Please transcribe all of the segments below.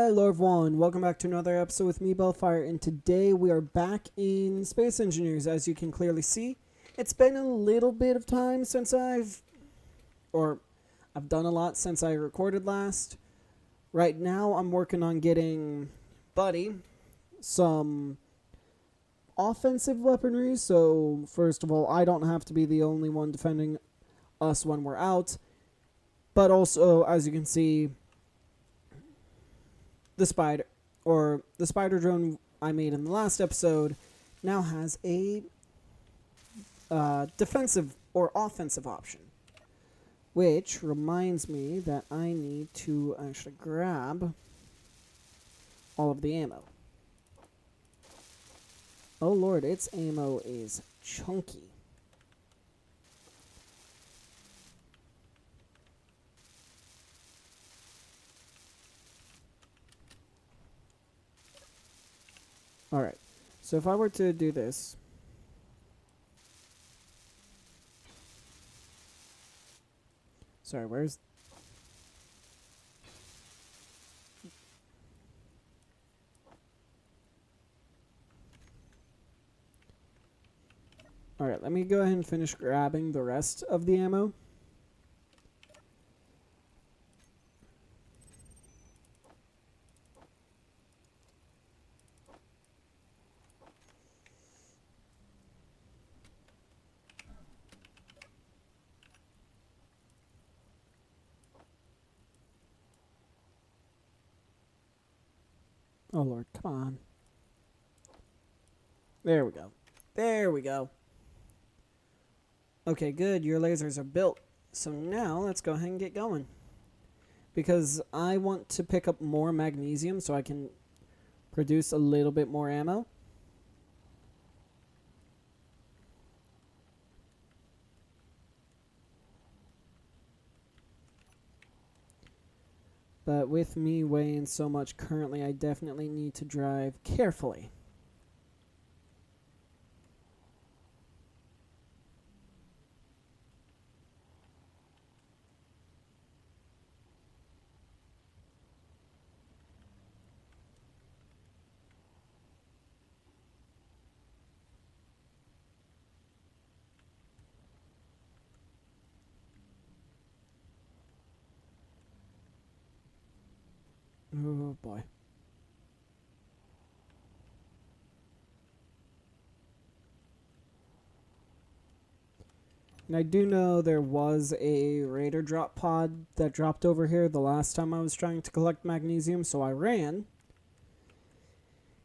Hello everyone, welcome back to another episode with me, Baelfire, and today we are back in Space Engineers. As you can clearly see, it's been a little bit of time since I've done a lot since I recorded last. Right now I'm working on getting Buddy some offensive weaponry, so first of all, I don't have to be the only one defending us when we're out, but also, as you can see, the spider drone I made in the last episode now has a defensive or offensive option. Which reminds me that I need to actually grab all of the ammo. Oh lord, its ammo is chunky. Alright, so if I were to do this, sorry, where's, alright, let me go ahead and finish grabbing the rest of the ammo. Oh lord, come on. There we go. There we go. Okay, good. Your lasers are built. So now let's go ahead and get going. Because I want to pick up more magnesium so I can produce a little bit more ammo. But with me weighing so much currently, I definitely need to drive carefully. Oh boy. And I do know there was a raider drop pod that dropped over here the last time I was trying to collect magnesium, so I ran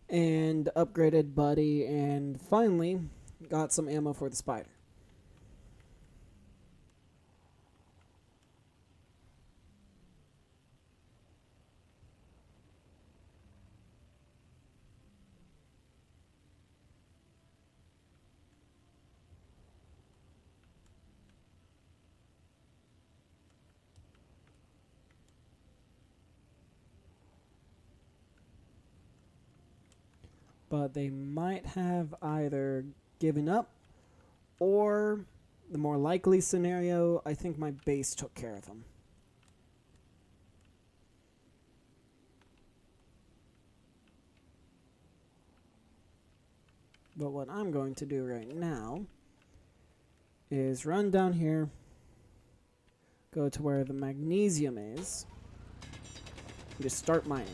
and upgraded Buddy and finally got some ammo for the spider. But they might have either given up, or the more likely scenario, I think my base took care of them. But what I'm going to do right now is run down here, go to where the magnesium is, and just start mining.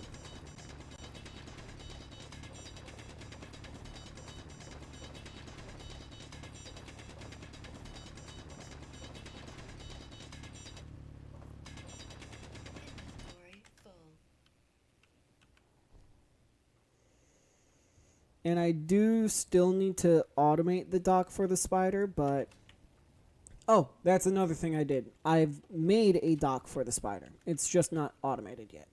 And I do still need to automate the dock for the spider, but... Oh, that's another thing I did. I've made a dock for the spider. It's just not automated yet.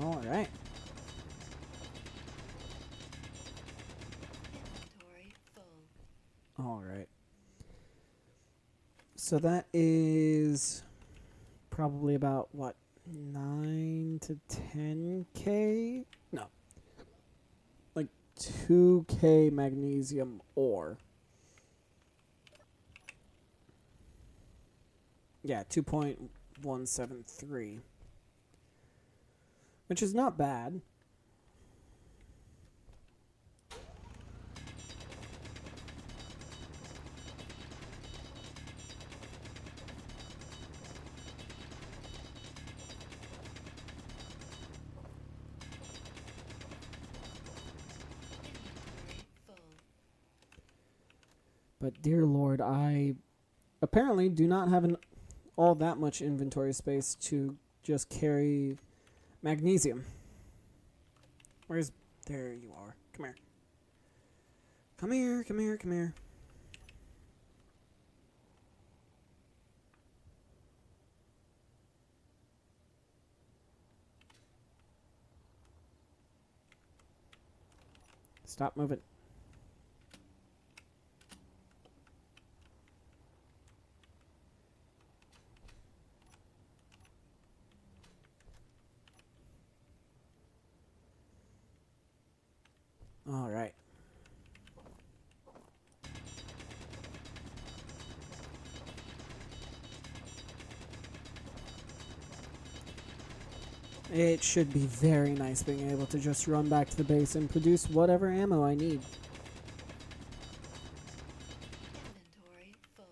All right. All right. So that is probably about, what, 9 to 10k? No. Like 2k magnesium ore. Yeah, 2.173. Which is not bad. But dear lord, I apparently do not have all that much inventory space to just carry magnesium. Where's... There you are. Come here. Come here, come here, come here. Stop moving. All right. It should be very nice being able to just run back to the base and produce whatever ammo I need. Inventory full.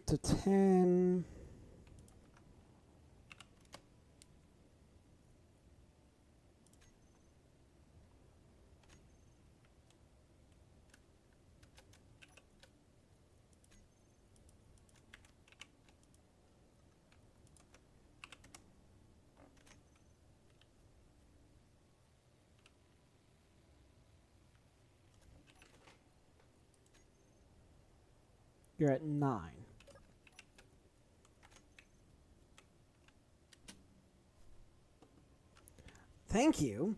To 10. You're at 9. Thank you.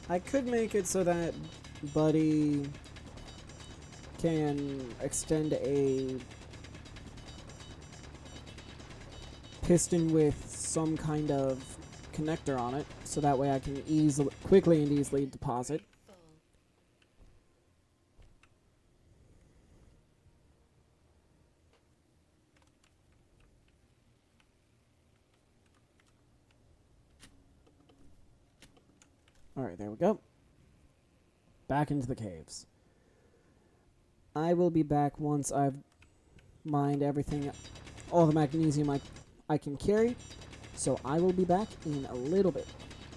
I could make it so that Buddy can extend a piston with some kind of connector on it, so that way I can quickly and easily deposit. Alright, there we go. Back into the caves. I will be back once I've mined everything, all the magnesium I can carry. So I will be back in a little bit.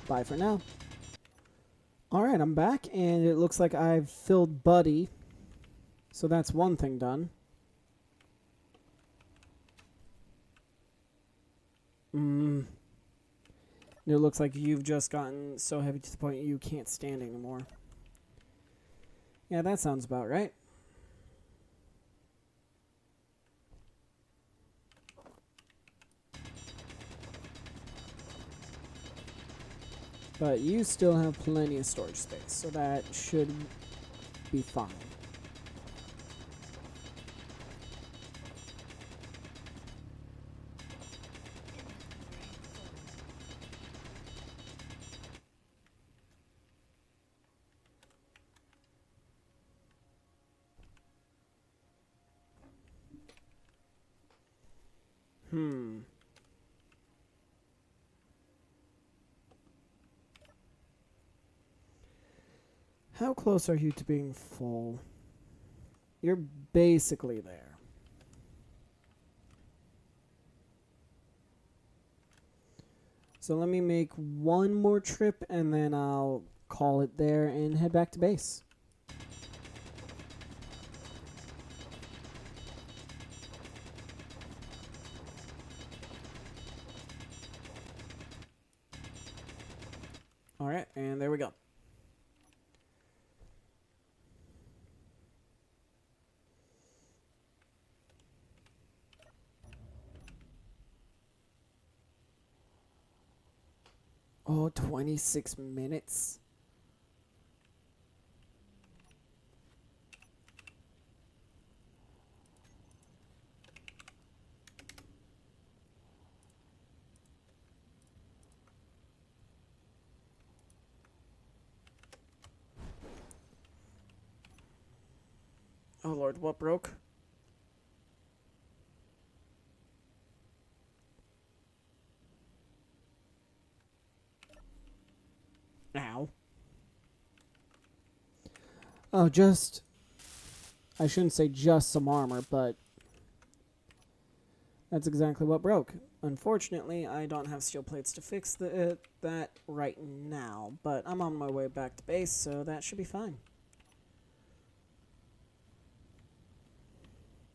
Bye for now. Alright, I'm back, and it looks like I've filled Buddy. So that's one thing done. It looks like you've just gotten so heavy to the point you can't stand anymore. Yeah, that sounds about right. But you still have plenty of storage space, so that should be fine. How close are you to being full? You're basically there. So let me make one more trip and then I'll call it there and head back to base. Alright, and there we go. Oh, 26 minutes. Oh Lord, what broke? Ow. Oh, I shouldn't say just some armor, but that's exactly what broke. Unfortunately, I don't have steel plates to fix that right now, but I'm on my way back to base, so that should be fine.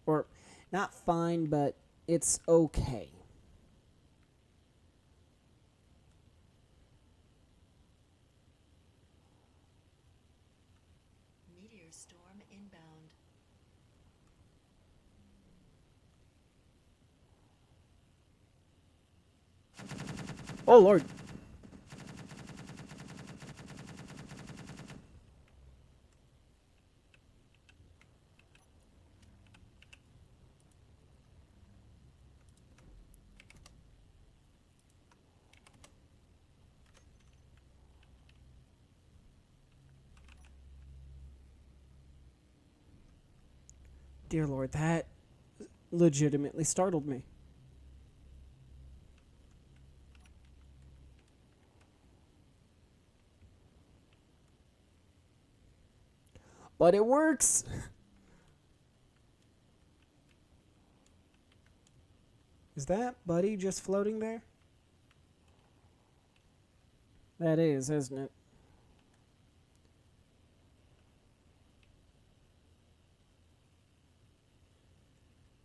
Or, not fine, but it's okay. Meteor storm inbound. Oh Lord. Dear Lord, that legitimately startled me. But it works! Is that Buddy just floating there? That is, isn't it?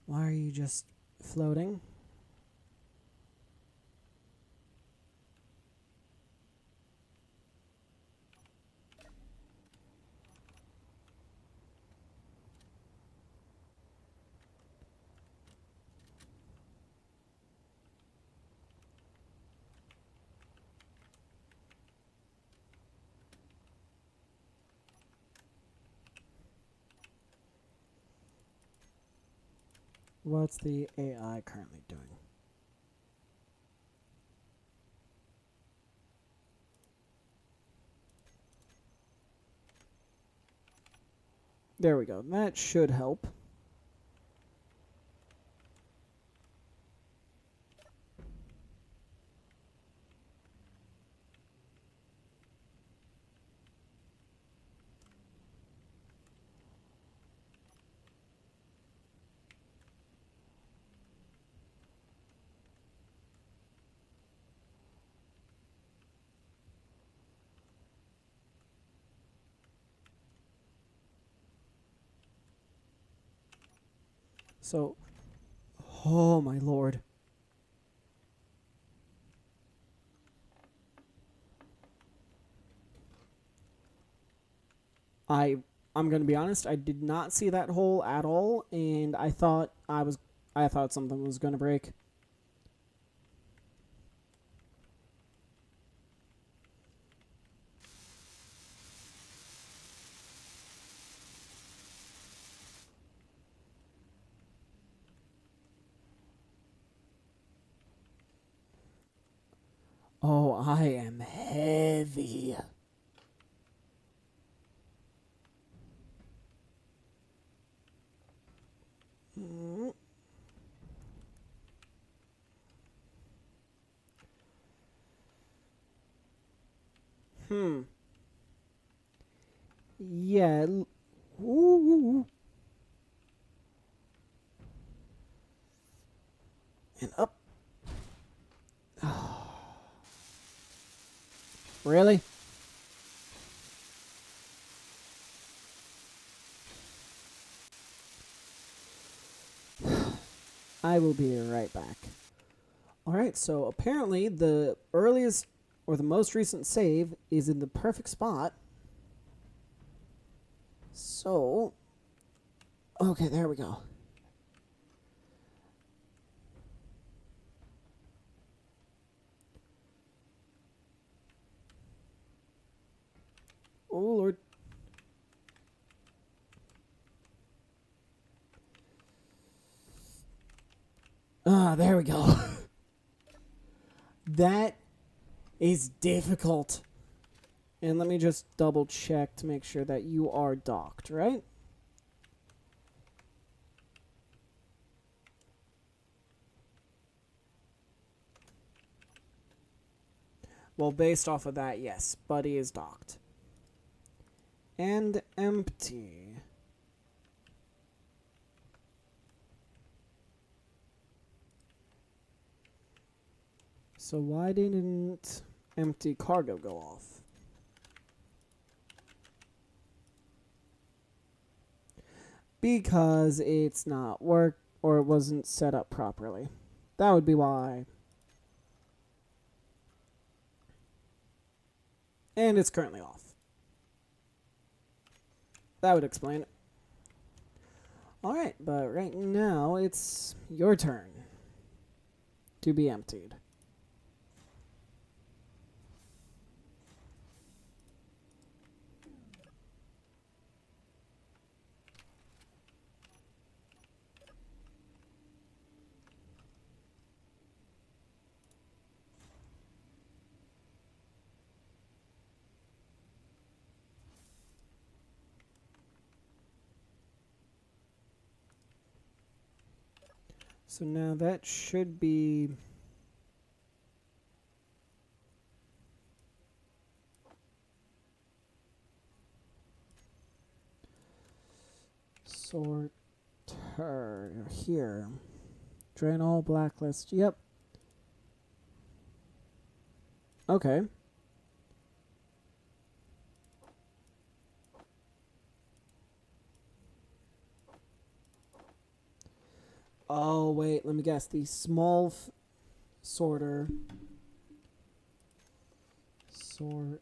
Why are you just floating? What's the AI currently doing? There we go. That should help. So, oh my lord. I'm gonna be honest, I did not see that hole at all, and I thought something was gonna break. Oh, I am heavy. Hmm. Yeah. Ooh. And up. Really? I will be right back. Alright, so apparently the earliest or the most recent save is in the perfect spot. So, okay, there we go. Oh, Lord. Ah, there we go. That is difficult. And let me just double check to make sure that you are docked, right? Well, based off of that, yes, Buddy is docked. And empty. So why didn't empty cargo go off? Because it's not work or it wasn't set up properly. That would be why. And it's currently off. That would explain it. Alright, but right now it's your turn to be emptied. So now that should be sorter here. Drain all blacklist. Yep. Okay. Oh, wait, let me guess. The small sorter. Sorter.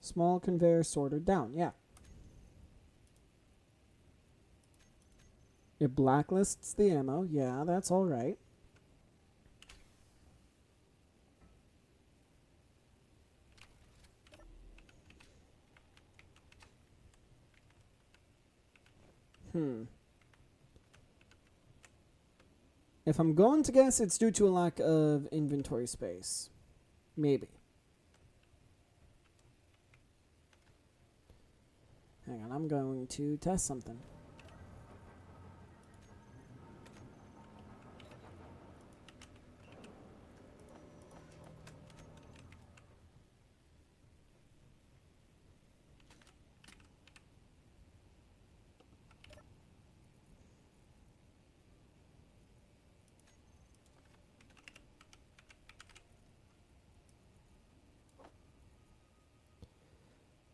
Small conveyor sorter down, yeah. It blacklists the ammo. Yeah, that's all right. If I'm going to guess, it's due to a lack of inventory space. Maybe. Hang on, I'm going to test something.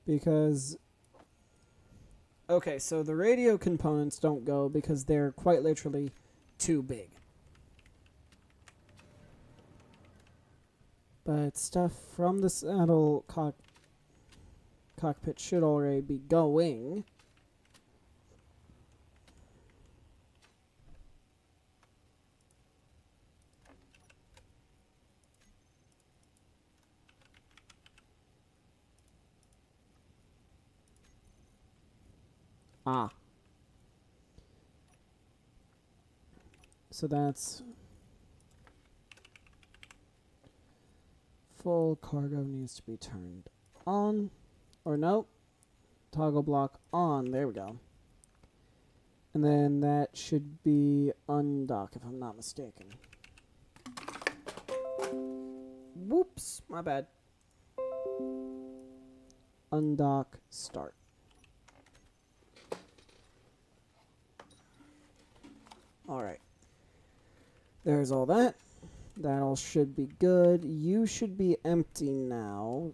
Because, okay, so the radio components don't go because they're quite literally too big. But stuff from the saddle cockpit should already be going. Ah. So that's full cargo needs to be turned on. Or no. Toggle block on. There we go. And then that should be undock if I'm not mistaken. Whoops, my bad. Undock, start. Alright. There's all that. That all should be good. You should be empty now.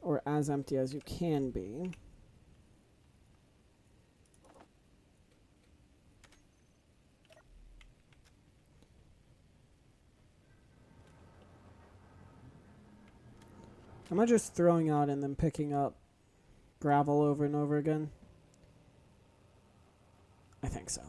Or as empty as you can be. Am I just throwing out and then picking up gravel over and over again? I think so.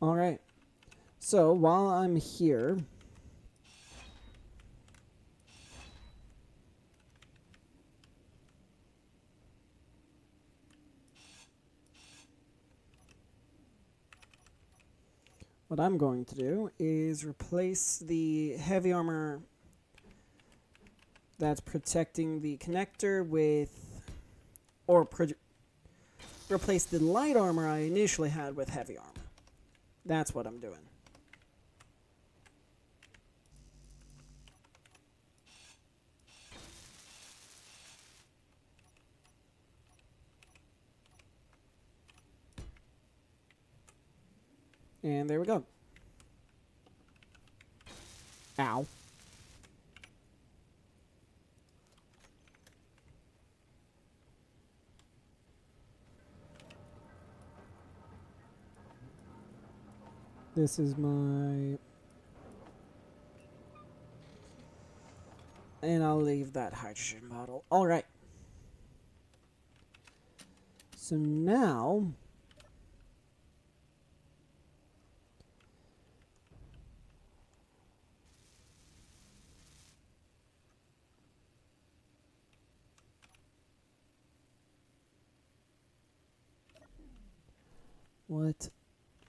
All right. So while I'm here, what I'm going to do is replace the heavy armor that's protecting the connector with, or replace the light armor I initially had with heavy armor. That's what I'm doing. And there we go. Ow. This is my... And I'll leave that hydrogen bottle. Alright. So now... What?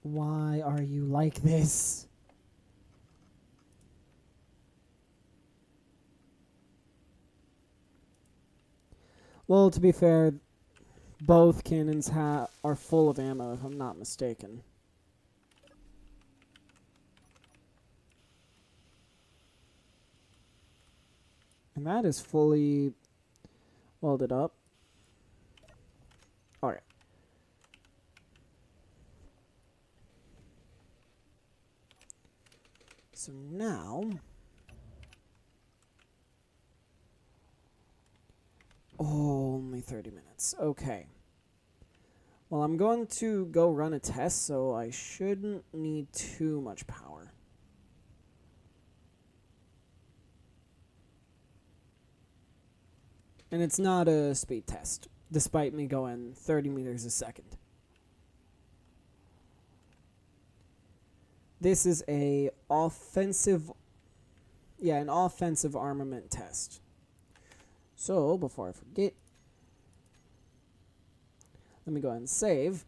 Why are you like this? Well, to be fair, both cannons are full of ammo, if I'm not mistaken. And that is fully welded up. Alright. So now... Oh, only 30 minutes. Okay. Well, I'm going to go run a test, so I shouldn't need too much power. And it's not a speed test, despite me going 30 meters a second. This is an offensive armament test. So, before I forget, let me go ahead and save.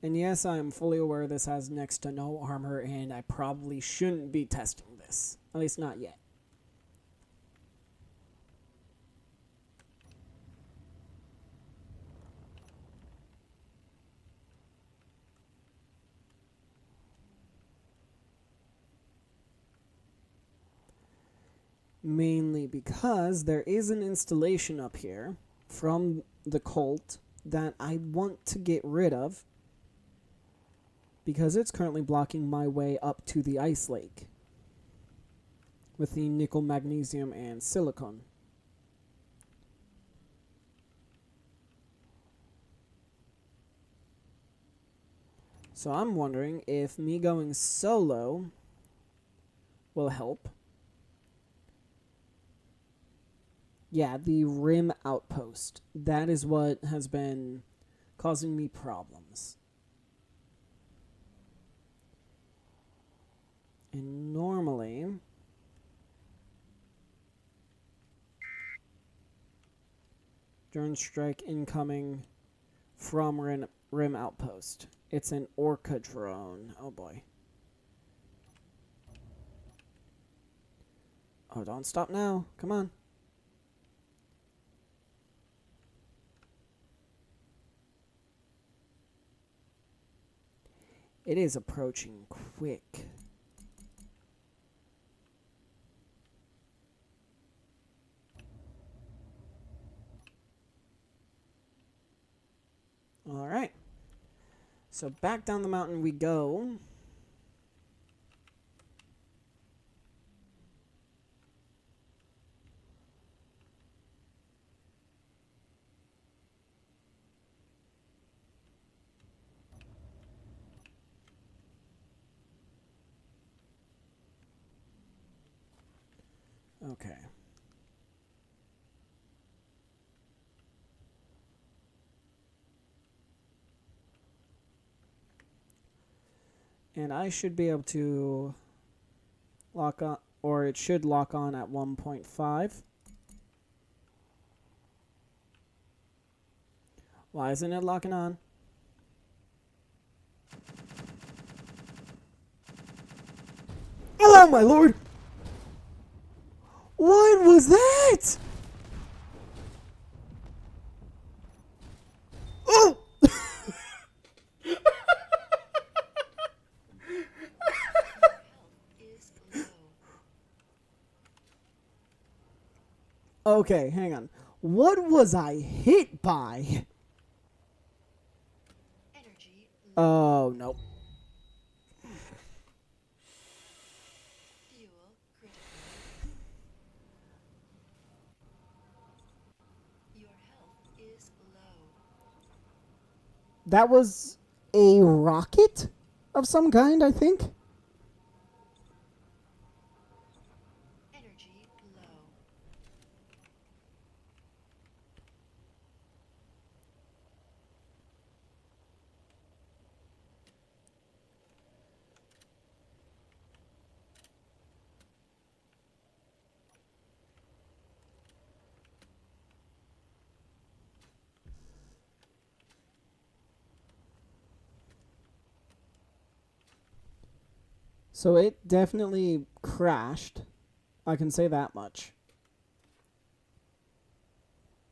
And yes, I am fully aware this has next to no armor, and I probably shouldn't be testing this. At least not yet. Mainly because there is an installation up here from the cult that I want to get rid of, because it's currently blocking my way up to the ice lake with the nickel, magnesium, and silicon. So I'm wondering if me going solo will help. Yeah, the rim outpost. That is what has been causing me problems. And normally, Drone strike incoming from rim outpost. It's an orca drone. Oh boy. Oh, don't stop now. Come on. It is approaching quick. All right. So back down the mountain we go. Okay. And I should be able to lock on, or it should lock on at 1.5. Why isn't it locking on? Oh my lord! What was that? Oh! Is low. Okay, hang on. What was I hit by? Energy low. Oh, nope. Fuel critical. Your health is low. That was a rocket of some kind, I think. Energy low. So it definitely crashed. I can say that much.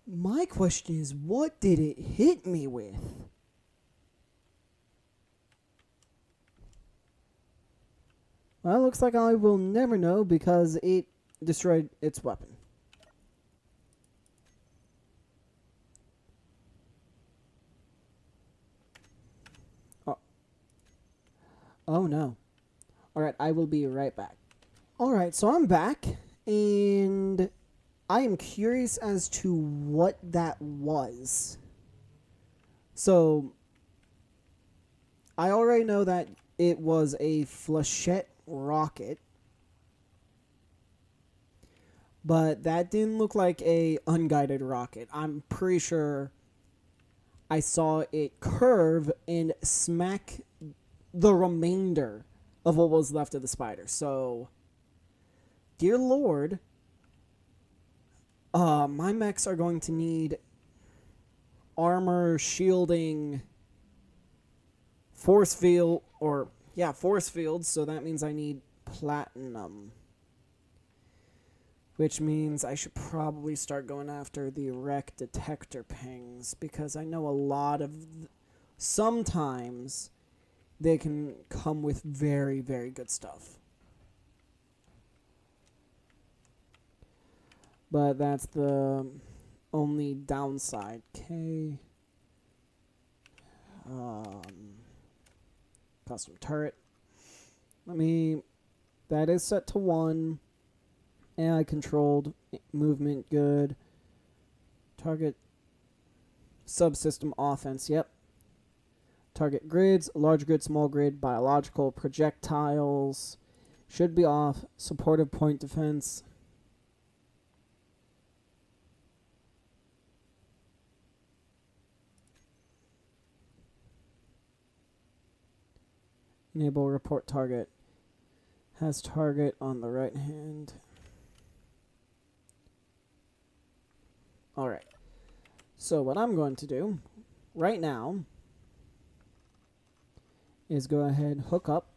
My question is, what did it hit me with? Well, looks like I will never know because it destroyed its weapon. Oh, oh no. Alright, I will be right back. Alright, so I'm back, and I am curious as to what that was. So, I already know that it was a flechette rocket, but that didn't look like a unguided rocket. I'm pretty sure I saw it curve and smack the remainder of what was left of the spider. So, dear Lord, my mechs are going to need armor, shielding, force field, force fields. So that means I need platinum, which means I should probably start going after the wreck detector pings, because I know a lot of sometimes they can come with very, very good stuff. But that's the only downside. Okay. Custom turret. That is set to 1. AI controlled. Movement good. Target subsystem offense. Yep. Target grids, large grid, small grid, biological, projectiles. Should be off. Supportive point defense. Enable report target. Has target on the right hand. Alright. So what I'm going to do right now is go ahead, hook up.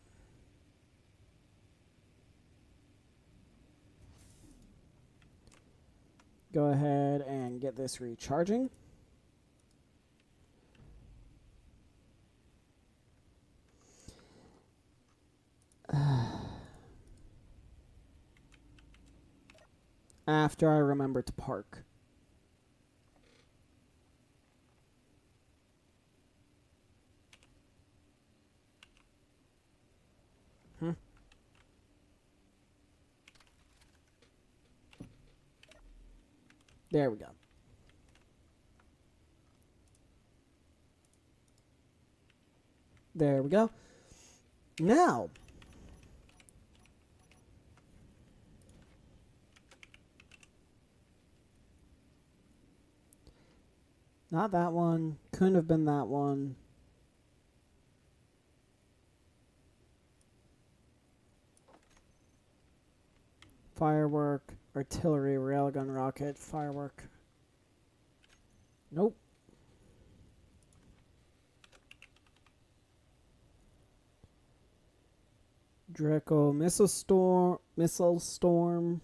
Go ahead and get this recharging. After I remember to park. There we go. There we go. Now, not that one. Couldn't have been that one. Firework, artillery, railgun, rocket, firework. Nope. Draco, missile storm,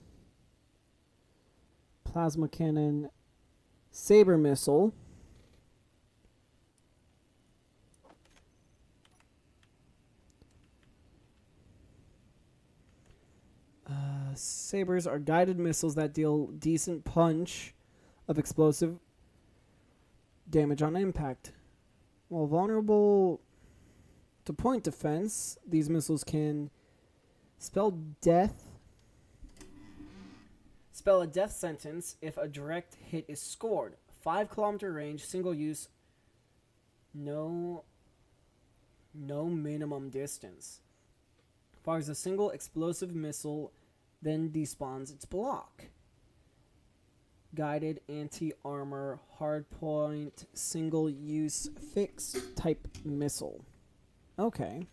plasma cannon, saber missile. Sabers are guided missiles that deal decent punch of explosive damage on impact. While vulnerable to point defense, these missiles can spell a death sentence if a direct hit is scored. 5-kilometer range, single use, no minimum distance. Fires a single explosive missile, then despawns its block. Guided anti-armor, hardpoint, single-use, fixed type missile. Okay.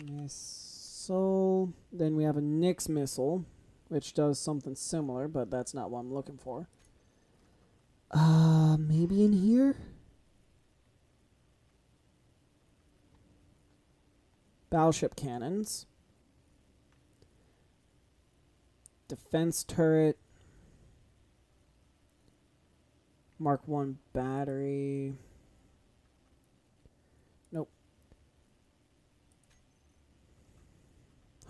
Missile. Then we have a Nyx missile, which does something similar, but that's not what I'm looking for. Maybe in here? Battleship cannons. Defense turret. Mark 1 battery. Nope.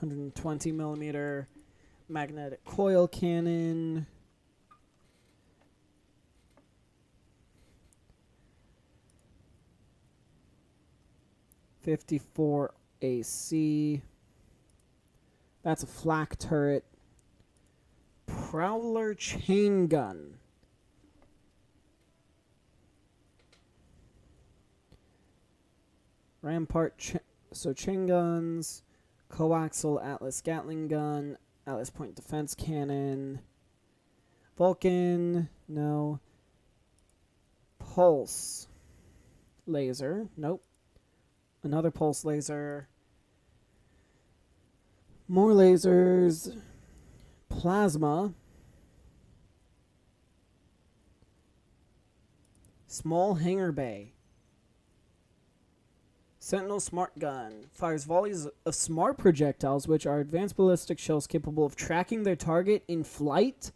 120 millimeter magnetic coil cannon. .54 AC. That's a flak turret. Prowler chain gun. Rampart, chain guns. Coaxial Atlas Gatling gun. Atlas point defense cannon. Vulcan, no. Pulse laser, nope. Another pulse laser. More lasers. Plasma. Small hangar bay. Sentinel smart gun. Fires volleys of smart projectiles, which are advanced ballistic shells capable of tracking their target in flight.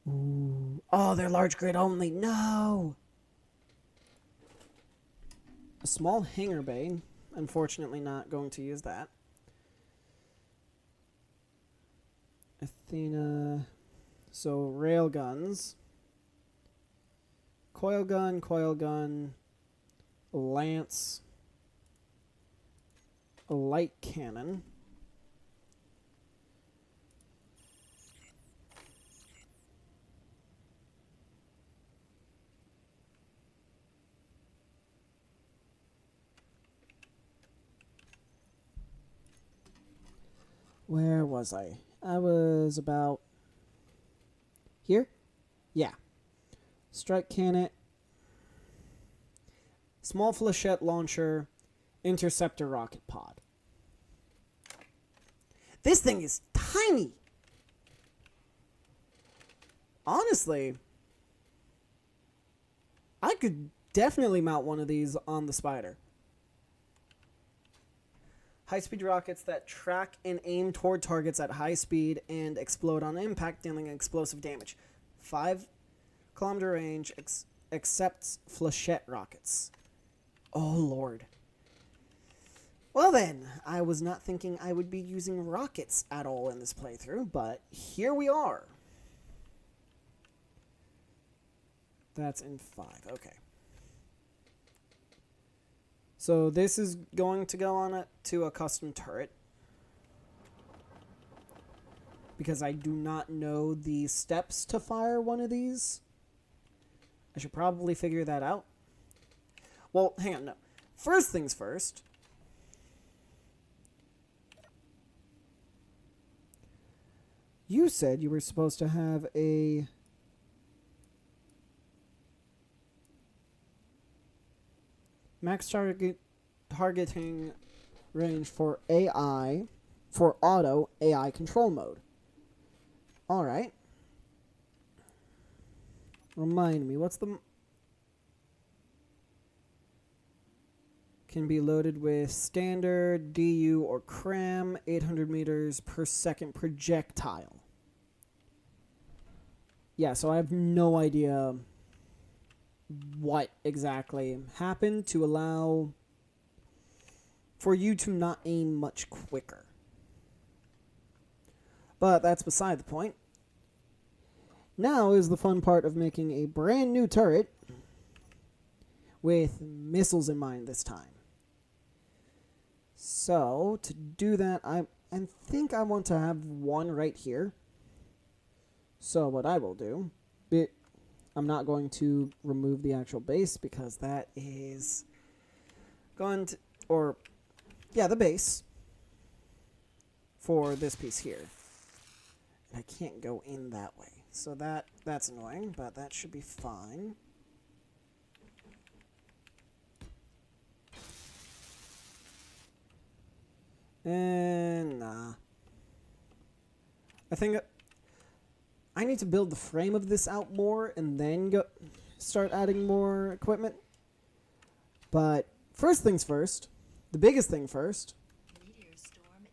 Ooh. Oh, they're large grid only. No! A small hangar bay. Unfortunately not going to use that. Athena. So, rail guns. Coil gun. Lance. A light cannon. Where was I? I was about here? Yeah. Strike cannon. Small flechette launcher. Interceptor rocket pod. This thing is tiny. Honestly, I could definitely mount one of these on the Spider. High-speed rockets that track and aim toward targets at high speed and explode on impact, dealing explosive damage. 5-kilometer range, accepts flechette rockets. Oh, Lord. Well then, I was not thinking I would be using rockets at all in this playthrough, but here we are. That's in 5, okay. So this is going to go on to a custom turret. Because I do not know the steps to fire one of these. I should probably figure that out. Well, hang on, no. First things first. You said you were supposed to have a... max targeting range for AI, for auto AI control mode. Alright. Remind me, what's the... Can be loaded with standard, DU, or cram, 800 meters per second projectile. Yeah, so I have no idea what exactly happened to allow for you to not aim much quicker. But that's beside the point. Now is the fun part of making a brand new turret with missiles in mind this time. So, to do that, I think I want to have one right here. So, what I will do... I'm not going to remove the actual base because that is going to... or, yeah, the base for this piece here. And I can't go in that way. So that's annoying, but that should be fine. And nah. I think I need to build the frame of this out more and then start adding more equipment. But first things first, the biggest thing first. Meteor storm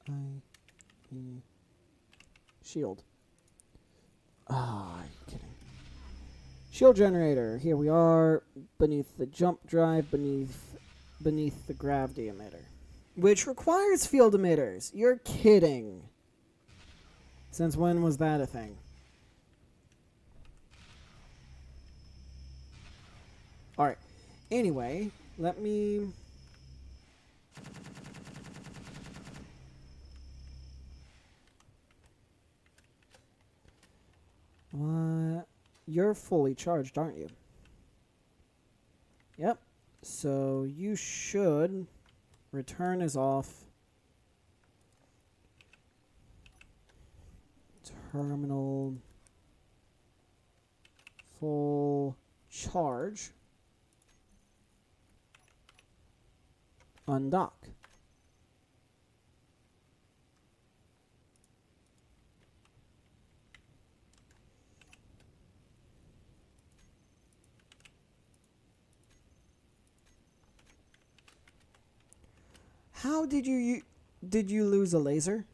inbound. Shield. Ah, I'm kidding. Shield generator. Here we are, beneath the jump drive, beneath the gravity emitter, which requires field emitters. You're kidding. Since when was that a thing? Alright. Anyway, let me... You're fully charged, aren't you? Yep. So you should... Return is off. Terminal. Full charge. Undock. How did you lose a laser?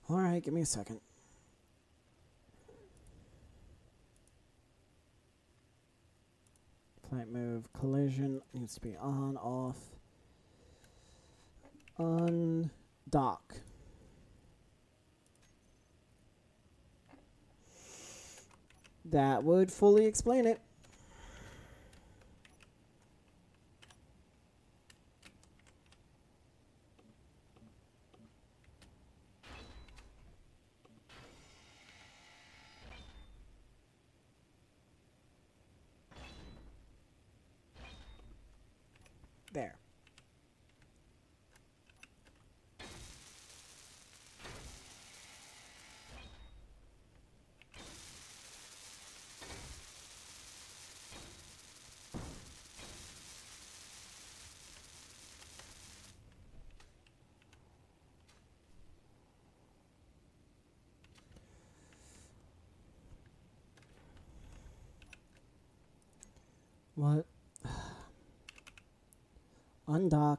All right, give me a second. Flight move, collision needs to be on, off. Undock. That would fully explain it. There. What? Undock.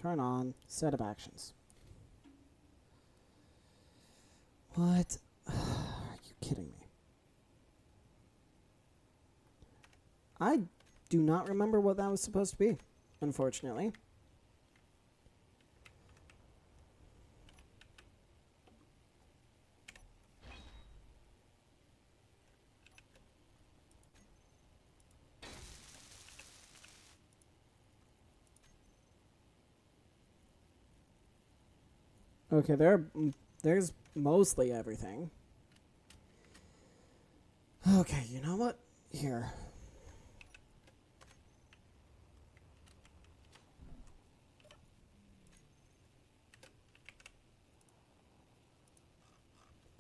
Turn on. Set of actions. What? Are you kidding me? I do not remember what that was supposed to be, unfortunately. Okay, there's mostly everything. Okay, you know what? Here.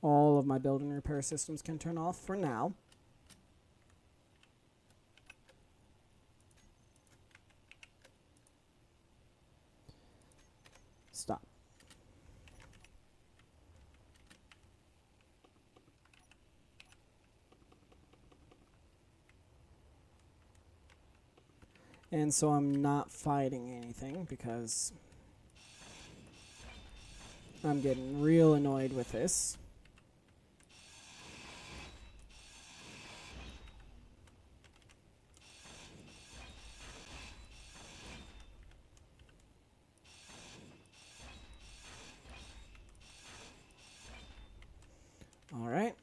All of my building repair systems can turn off for now. Stop. And so I'm not fighting anything because I'm getting real annoyed with this. All right.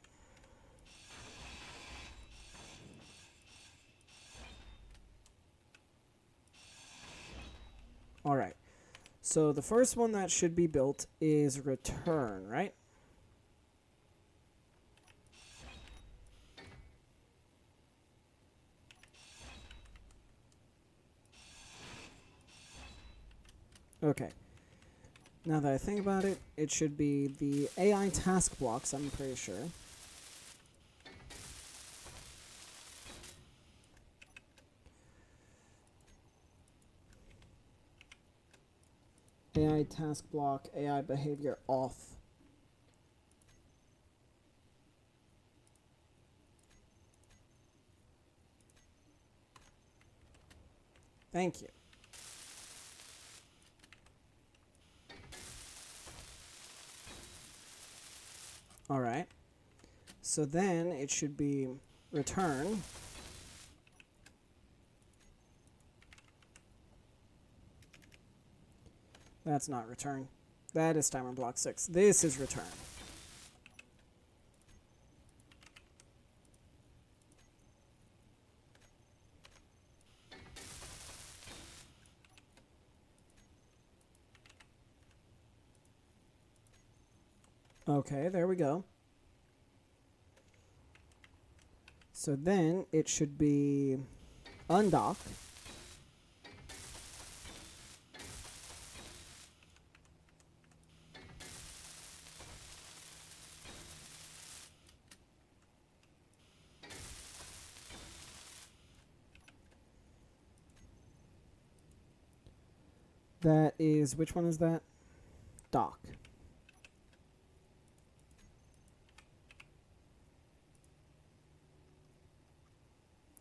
All right. So the first one that should be built is return, right? Okay. Now that I think about it, it should be the AI task blocks, I'm pretty sure. AI task block, AI behavior off. Thank you. All right. So then it should be return. That's not return. That is timer block 6. This is return. Okay, there we go. So then it should be undock. That is, which one is that? Dock.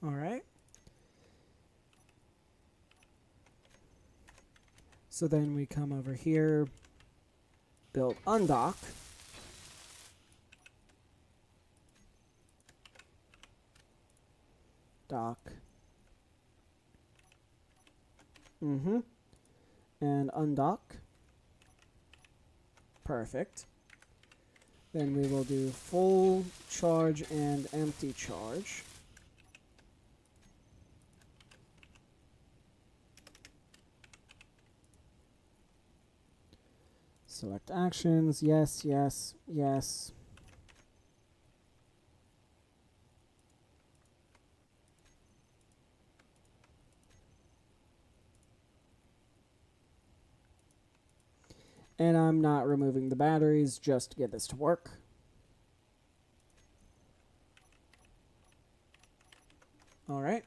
All right. So then we come over here, build undock. Dock. And undock. Perfect. Then we will do full charge and empty charge. Select actions. Yes, yes, yes. And I'm not removing the batteries just to get this to work. All right.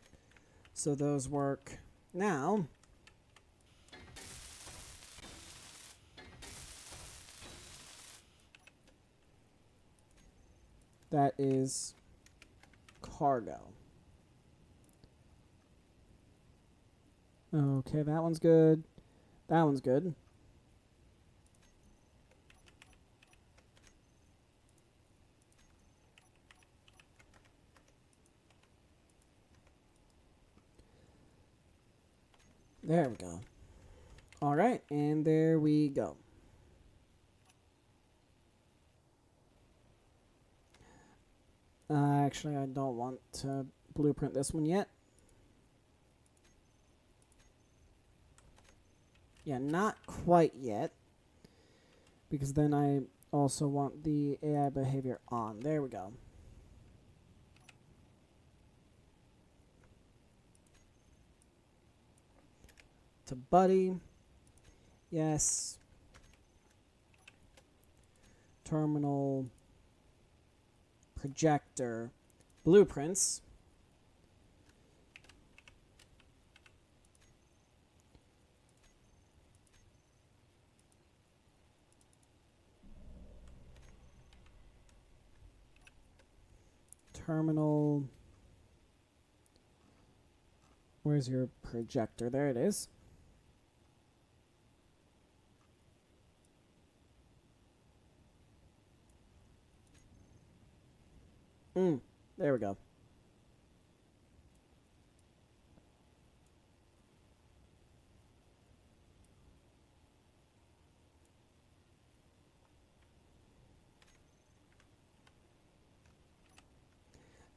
So those work now. That is cargo. Okay, that one's good. That one's good. There we go. All right, and there we go. Actually, I don't want to blueprint this one yet. Yeah, not quite yet. Because then I also want the AI behavior on. There we go. To Buddy. Yes. Terminal. Projector. Blueprints. Terminal. Where's your projector? There it is. There we go.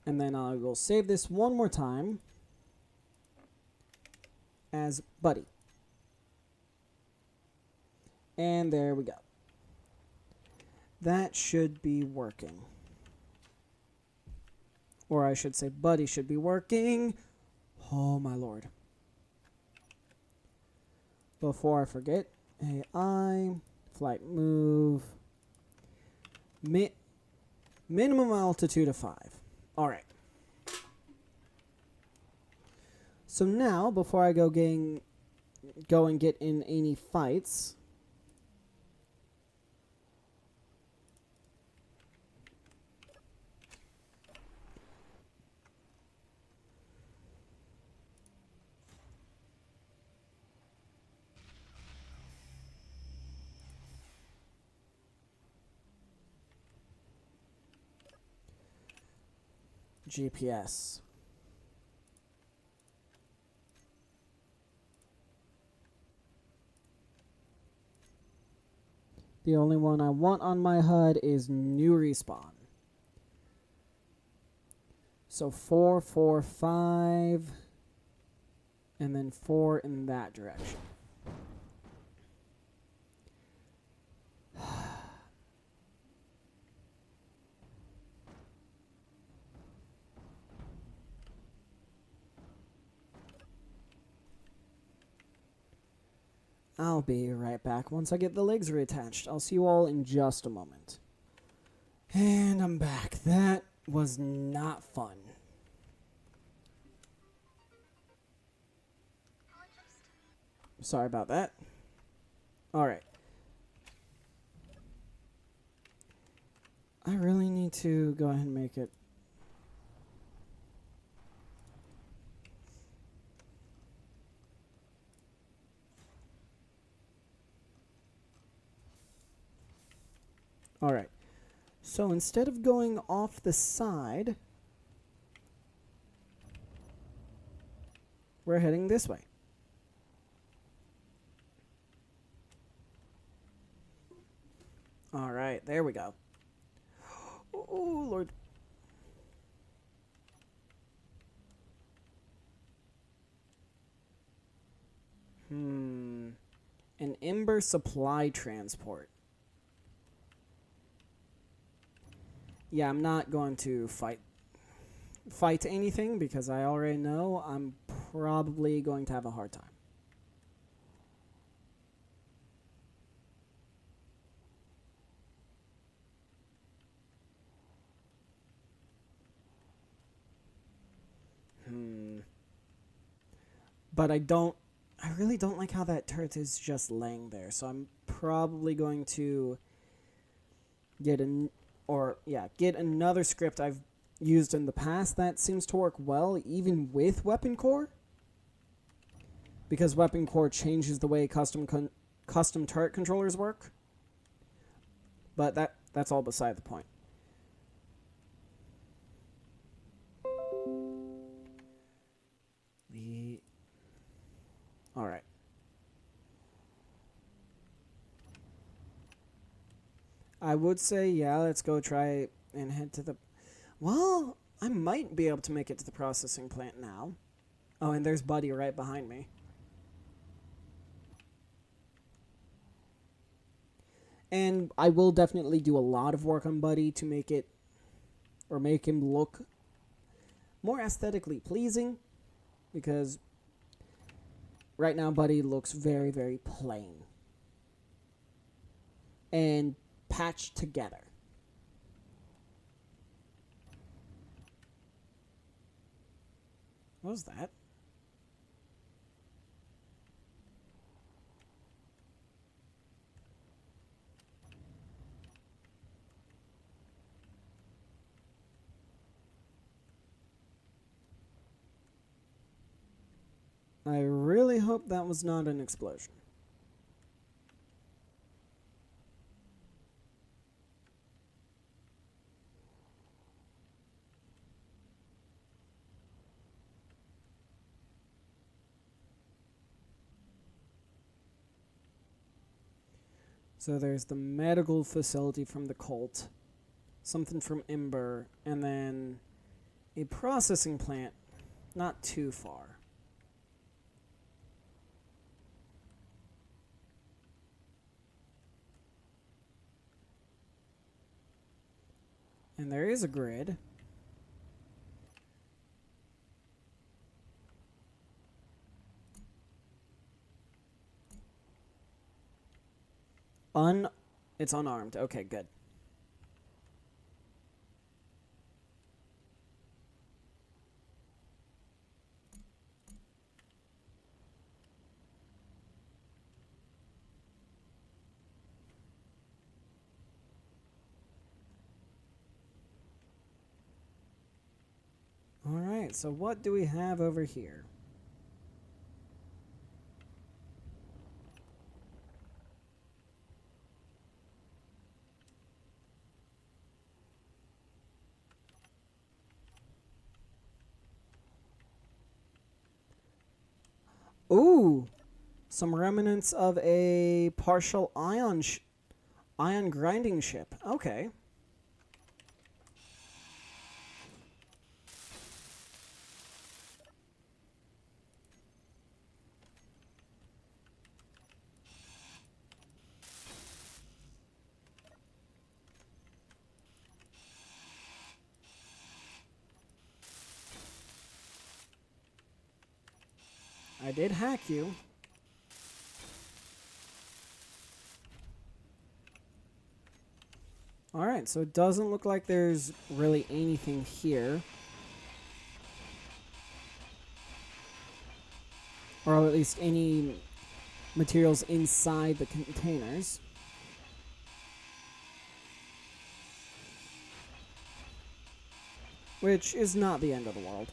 And then I will save this one more time as Buddy. And there we go. That should be working. Or I should say Buddy should be working. Oh my lord. Before I forget, AI, flight move, minimum altitude of 5. Alright. So now, before I go and get in any fights, GPS. The only one I want on my HUD is new respawn. So 4, 4, 5, and then 4 in that direction. I'll be right back once I get the legs reattached. I'll see you all in just a moment. And I'm back. That was not fun. Sorry about that. Alright. I really need to go ahead and make it. Alright. So instead of going off the side, we're heading this way. Alright, there we go. Oh, Lord. An Ember supply transport. Yeah, I'm not going to fight anything because I already know I'm probably going to have a hard time. But I really don't like how that turret is just laying there, so I'm probably going to get another script I've used in the past that seems to work well, even with Weapon Core. because weapon core changes the way custom turret controllers work. But that's all beside the point. All right. I would say, yeah, let's go try and head to the... Well, I might be able to make it to the processing plant now. Oh, and there's Buddy right behind me. And I will definitely do a lot of work on Buddy to make it... or make him look more aesthetically pleasing. Because right now, Buddy looks very, very plain. And patched together. What was that? I really hope that was not an explosion. So there's the medical facility from the cult, something from Ember, and then a processing plant not too far. And there is a grid. It's unarmed. Okay, good. All right, so what do we have over here? Ooh, some remnants of a partial ion grinding ship. Okay. I did hack you. Alright, so it doesn't look like there's really anything here. Or at least any materials inside the containers. Which is not the end of the world.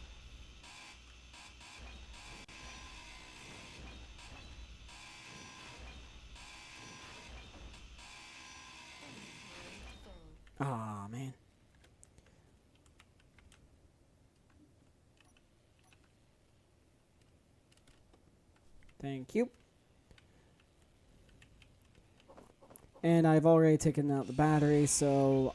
Aw, man. Thank you. And I've already taken out the battery, so...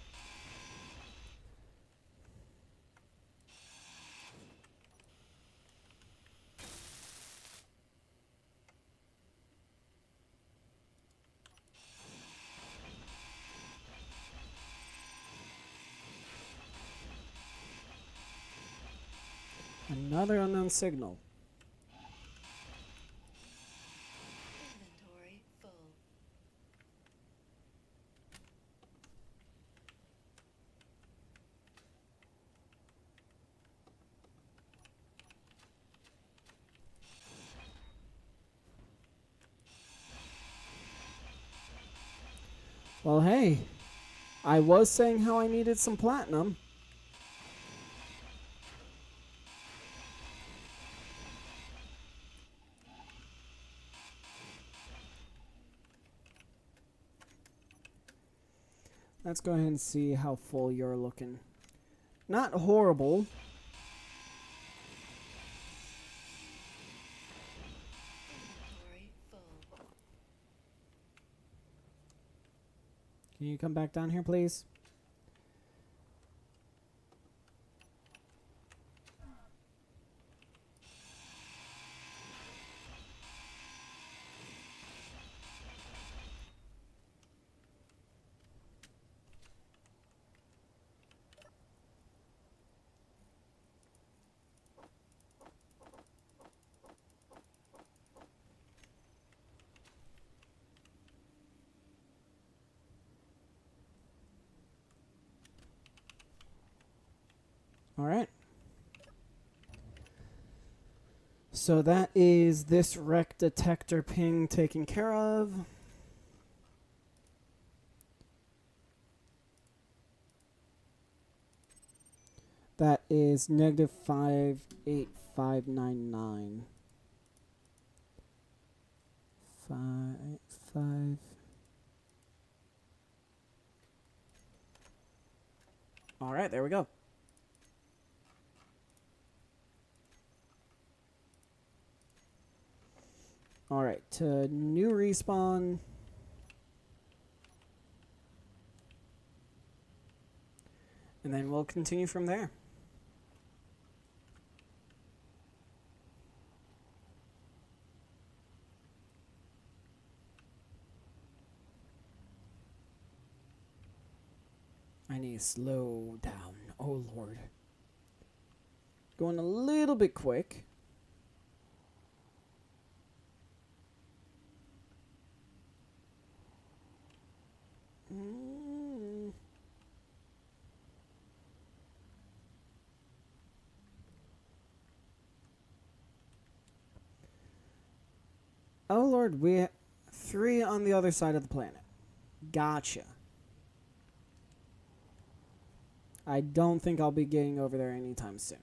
Another unknown signal. Inventory full. Well, hey, I was saying how I needed some platinum. Let's go ahead and see how full you're looking. Not horrible. Inventory full. Can you come back down here, please? All right. So that is this wreck detector ping taken care of. That is negative 58599. 5. All right, there we go. All right, to new respawn. And then we'll continue from there. I need to slow down. Oh, Lord. Going a little bit quick. Oh, Lord, we 3 on the other side of the planet. Gotcha. I don't think I'll be getting over there anytime soon.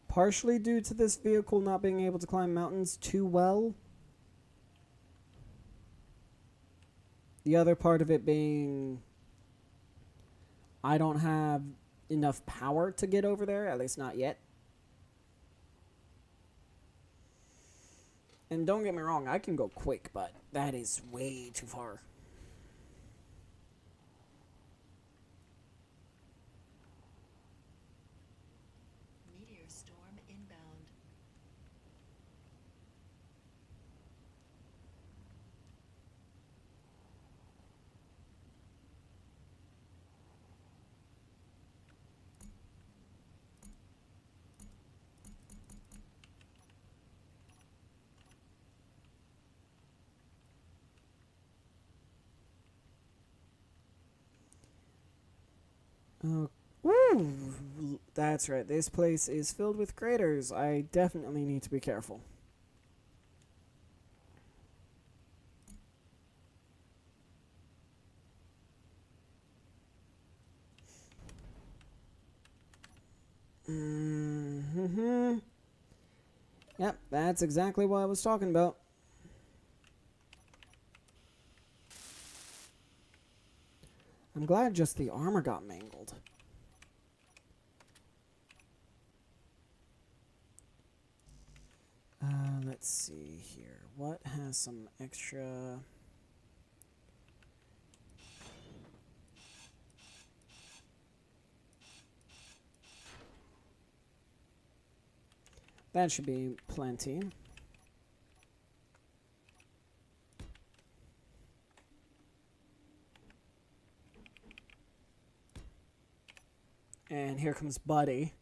Partially due to this vehicle not being able to climb mountains too well. The other part of it being I don't have enough power to get over there, at least not yet. And don't get me wrong, I can go quick, but that is way too far. Meteor storm inbound. Oh, woo! That's right. This place is filled with craters. I definitely need to be careful. Mm-hmm. Yep, that's exactly what I was talking about. I'm glad just the armor got mangled. Let's see here. What has some extra... That should be plenty. And here comes Buddy.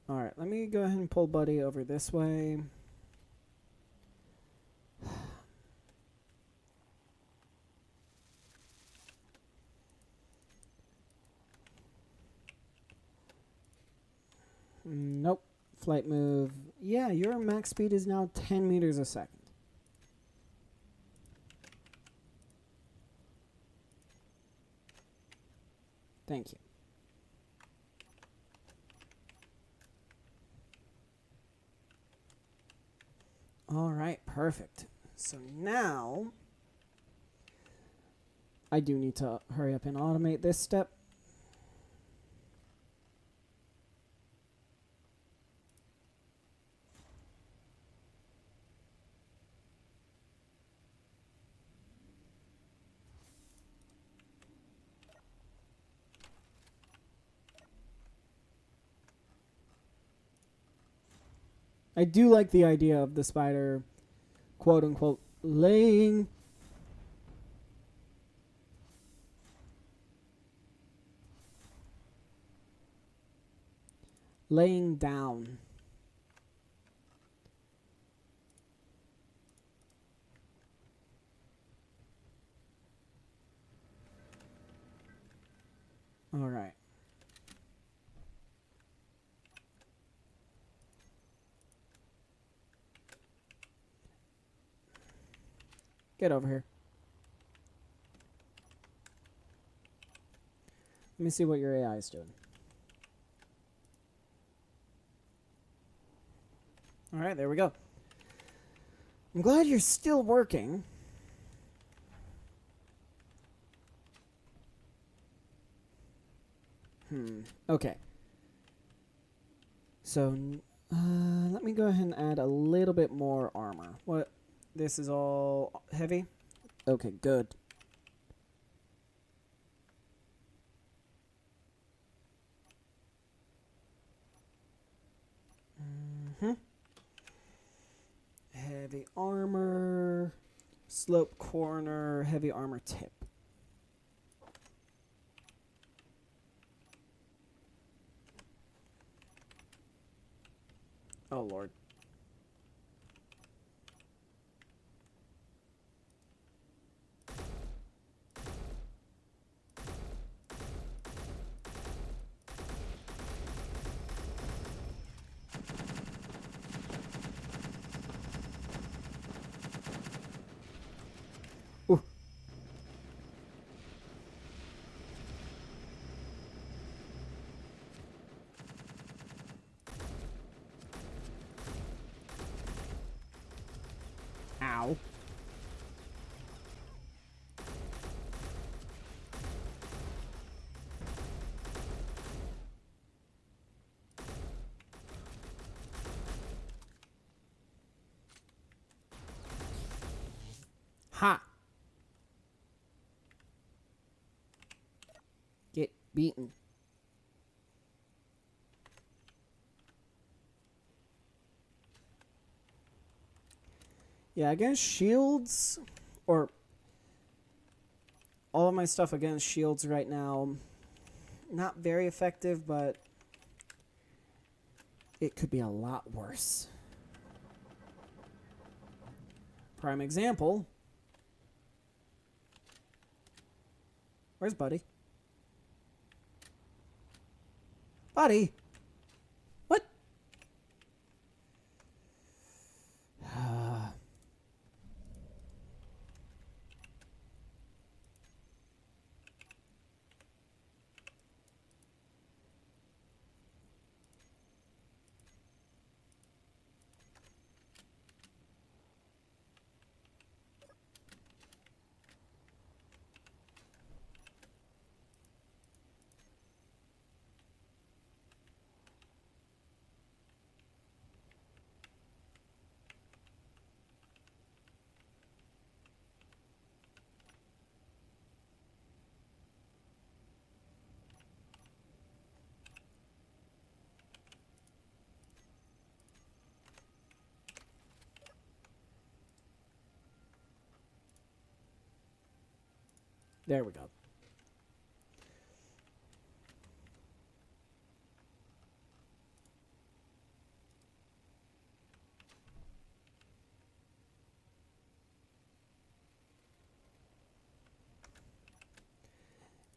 Alright, let me go ahead and pull Buddy over this way. Nope. Flight move. Yeah, your max speed is now 10 meters a second. Thank you. Alright, perfect. So now I do need to hurry up and automate this step. I do like the idea of the spider, quote unquote, laying down. All right. Get over here. Let me see what your AI is doing. All right, there we go. I'm glad you're still working. Okay. So, let me go ahead and add a little bit more armor. What? This is all heavy? Okay, good. Heavy armor, slope corner, heavy armor tip. Oh, Lord. Ooh. Ow. Ha! Get beaten. Yeah, against shields, or all of my stuff against shields right now, not very effective, but it could be a lot worse. Prime example. Where's Buddy? Buddy! What? There we go.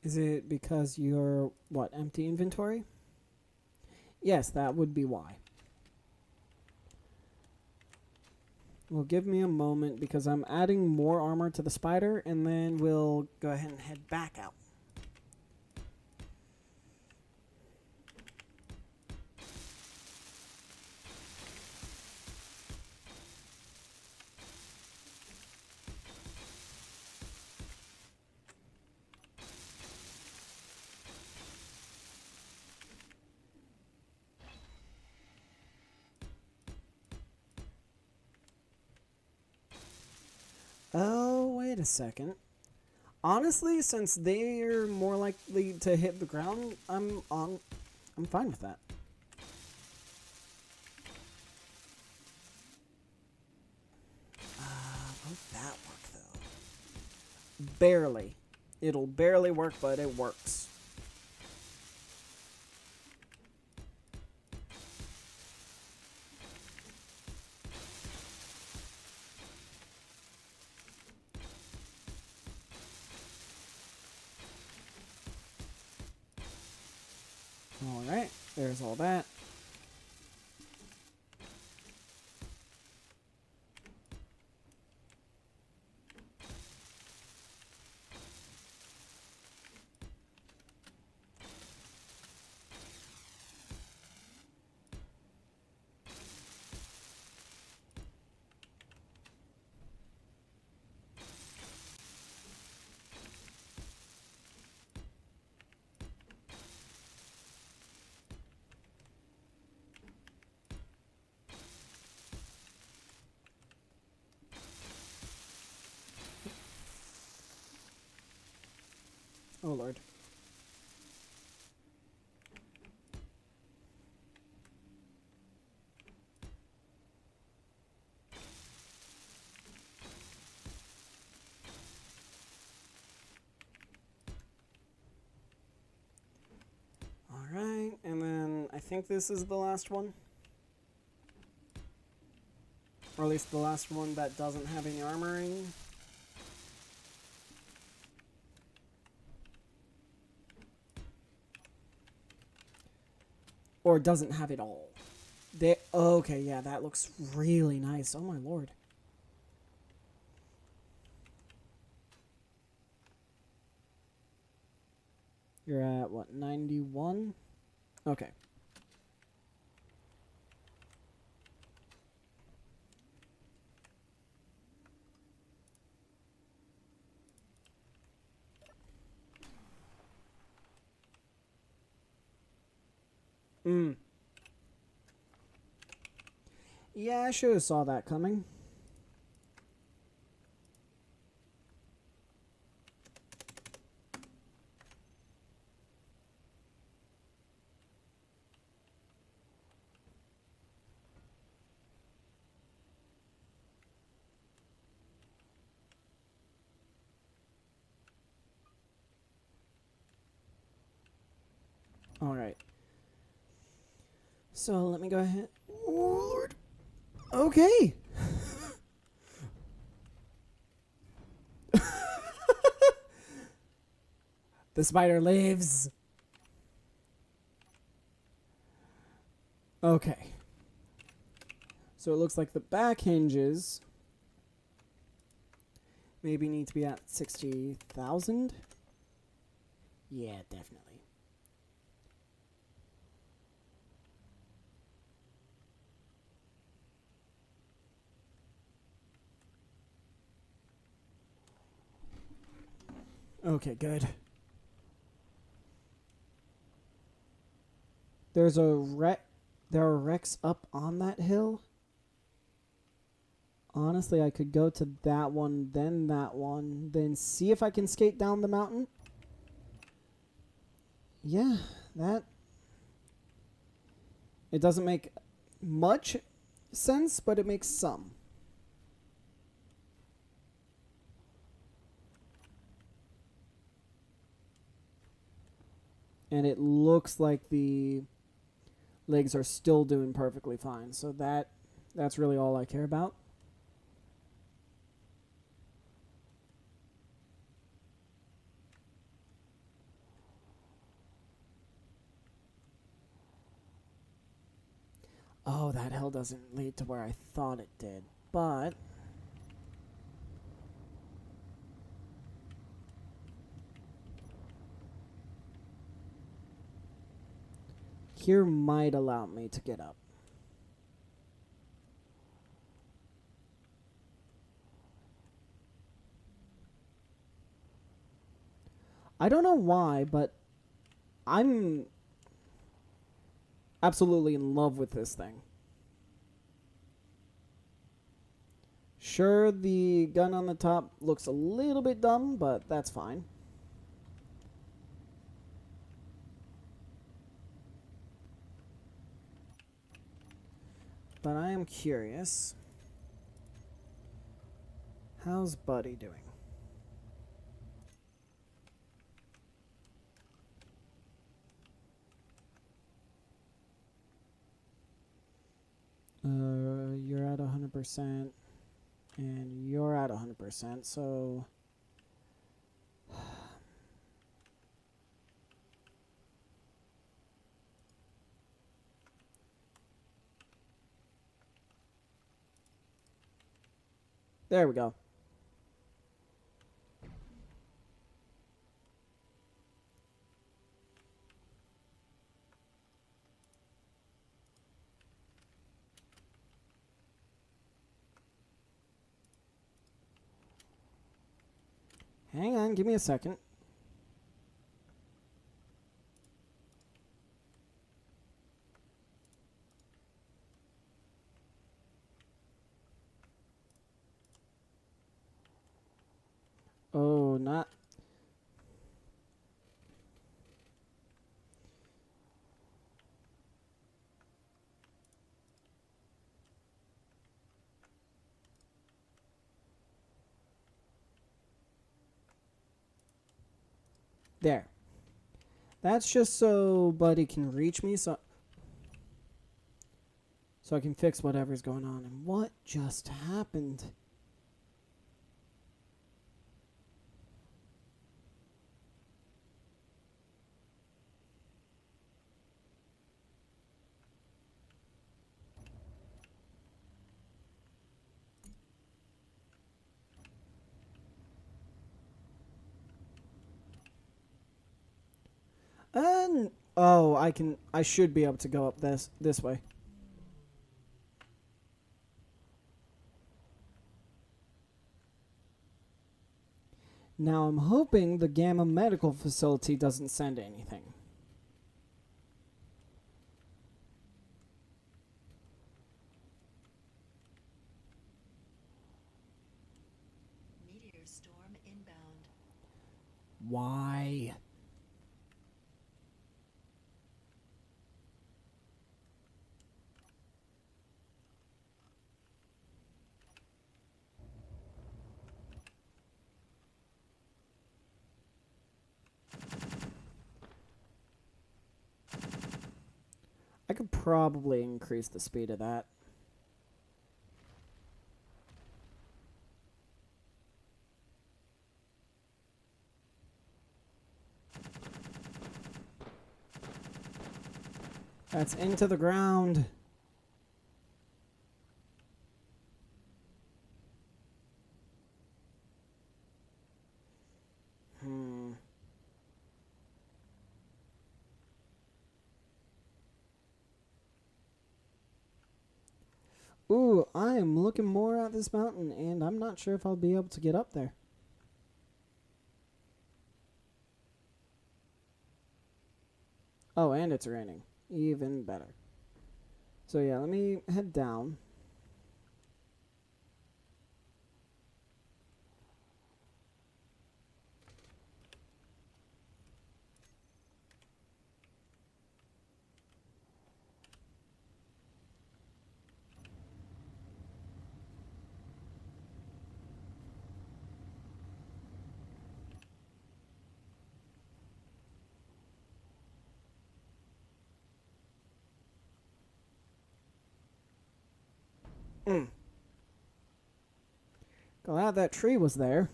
Is it because you're, what, empty inventory? Yes, that would be why. Well, give me a moment because I'm adding more armor to the spider, and then we'll go ahead and head back out. Oh, wait a second. Honestly, since they're more likely to hit the ground, I'm fine with that. Won't that work though? Barely. It'll barely work, but it works. Alright, there's all that. Oh lord. Alright, and then I think this is the last one. Or at least the last one that doesn't have any armoring. Or doesn't have it all. Okay, yeah, that looks really nice. Oh my lord. You're at, what, 91? Okay. Yeah, I should have saw that coming. Alright. So let me go ahead. Oh, Lord. Okay. The spider lives. Okay. So it looks like the back hinges maybe need to be at 60,000. Yeah, definitely. Okay, good. There's a wreck. There are wrecks up on that hill. Honestly, I could go to that one, then see if I can skate down the mountain. Yeah, that... It doesn't make much sense, but it makes some. And it looks like the legs are still doing perfectly fine. So that's really all I care about. Oh, that hill doesn't lead to where I thought it did. But here might allow me to get up. I don't know why, but I'm absolutely in love with this thing. Sure, the gun on the top looks a little bit dumb, but that's fine. But I am curious. How's Buddy doing? You're at 100%, and you're at 100%, so... There we go. Hang on, give me a second. Oh, not... There. That's just so Buddy can reach me, so I can fix whatever's going on. And what just happened? Oh, I should be able to go up this way. Now I'm hoping the Gamma Medical Facility doesn't send anything. Meteor storm inbound. Why? I could probably increase the speed of that. That's into the ground. Ooh, I am looking more at this mountain, and I'm not sure if I'll be able to get up there. Oh, and it's raining. Even better. So yeah, let me head down. Glad that tree was there.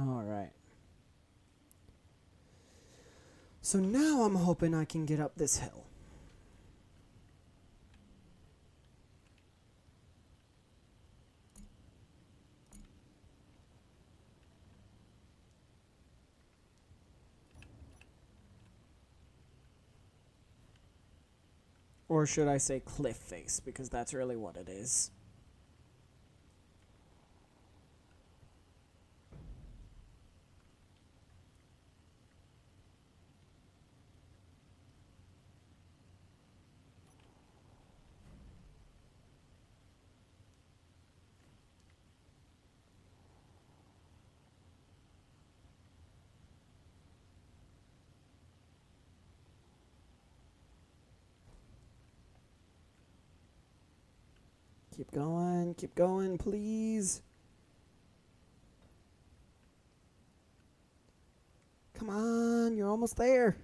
Alright. So now I'm hoping I can get up this hill. Or should I say cliff face, because that's really what it is. Keep going, please. Come on, you're almost there.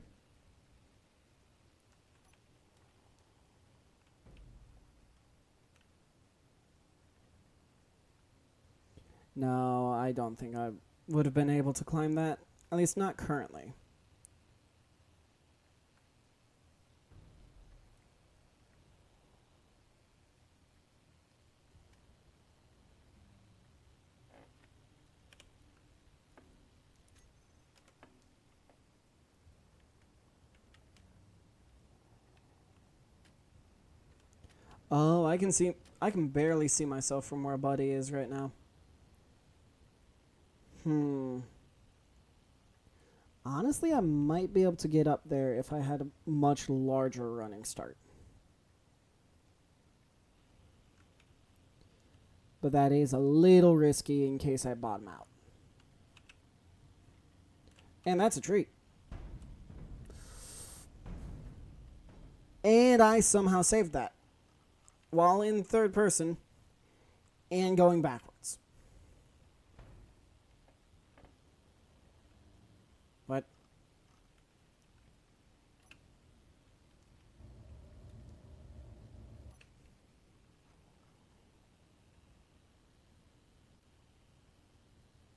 No, I don't think I would have been able to climb that. At least not currently. Oh, I can barely see myself from where Buddy is right now. Honestly, I might be able to get up there if I had a much larger running start. But that is a little risky in case I bottom out. And that's a treat. And I somehow saved that. While in third person and going backwards. What?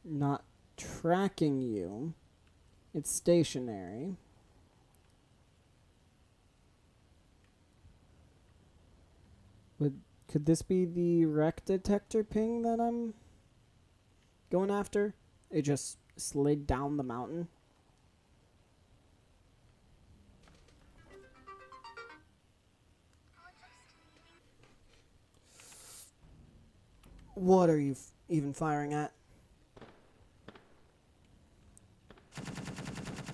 Not tracking you. It's stationary. Could this be the wreck detector ping that I'm going after? It just slid down the mountain. What are you even firing at?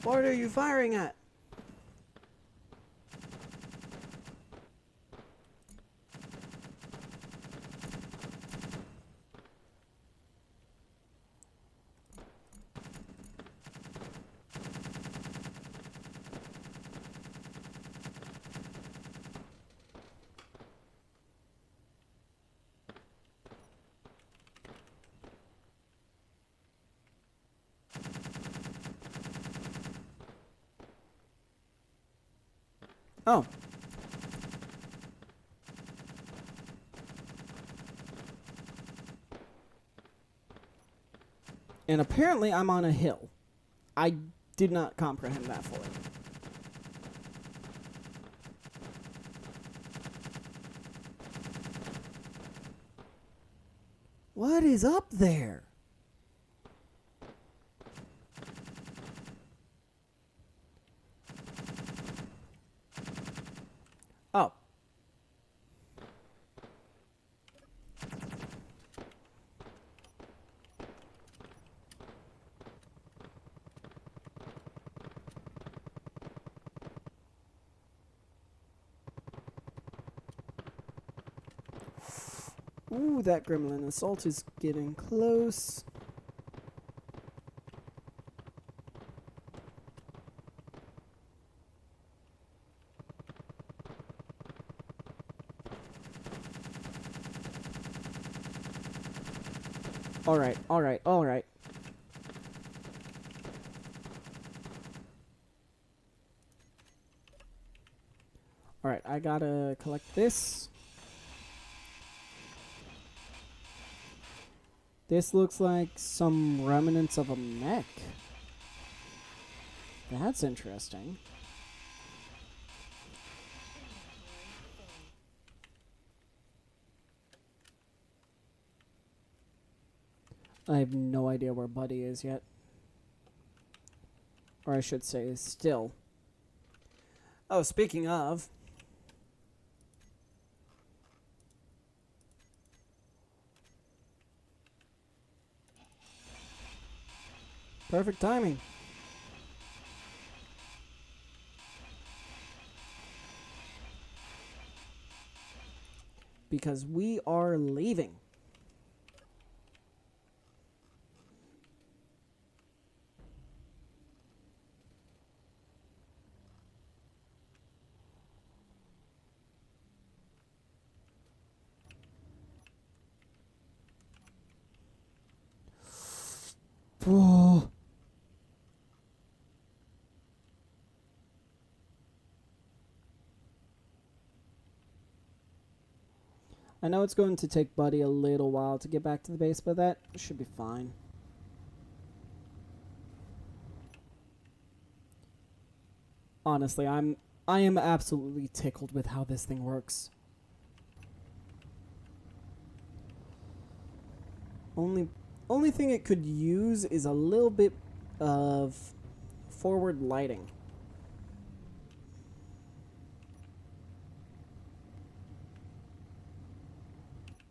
What are you firing at? Oh. And apparently I'm on a hill. I did not comprehend that fully. What is up there? Oh. Ooh, that gremlin assault is getting close. Alright, alright, alright. Alright, I gotta collect this. This looks like some remnants of a mech. That's interesting. I have no idea where Buddy is yet. Or I should say, is still. Oh, speaking of. Perfect timing. Because we are leaving. Oh. I know it's going to take Buddy a little while to get back to the base, but that should be fine. Honestly, I am absolutely tickled with how this thing works. Only thing it could use is a little bit of forward lighting.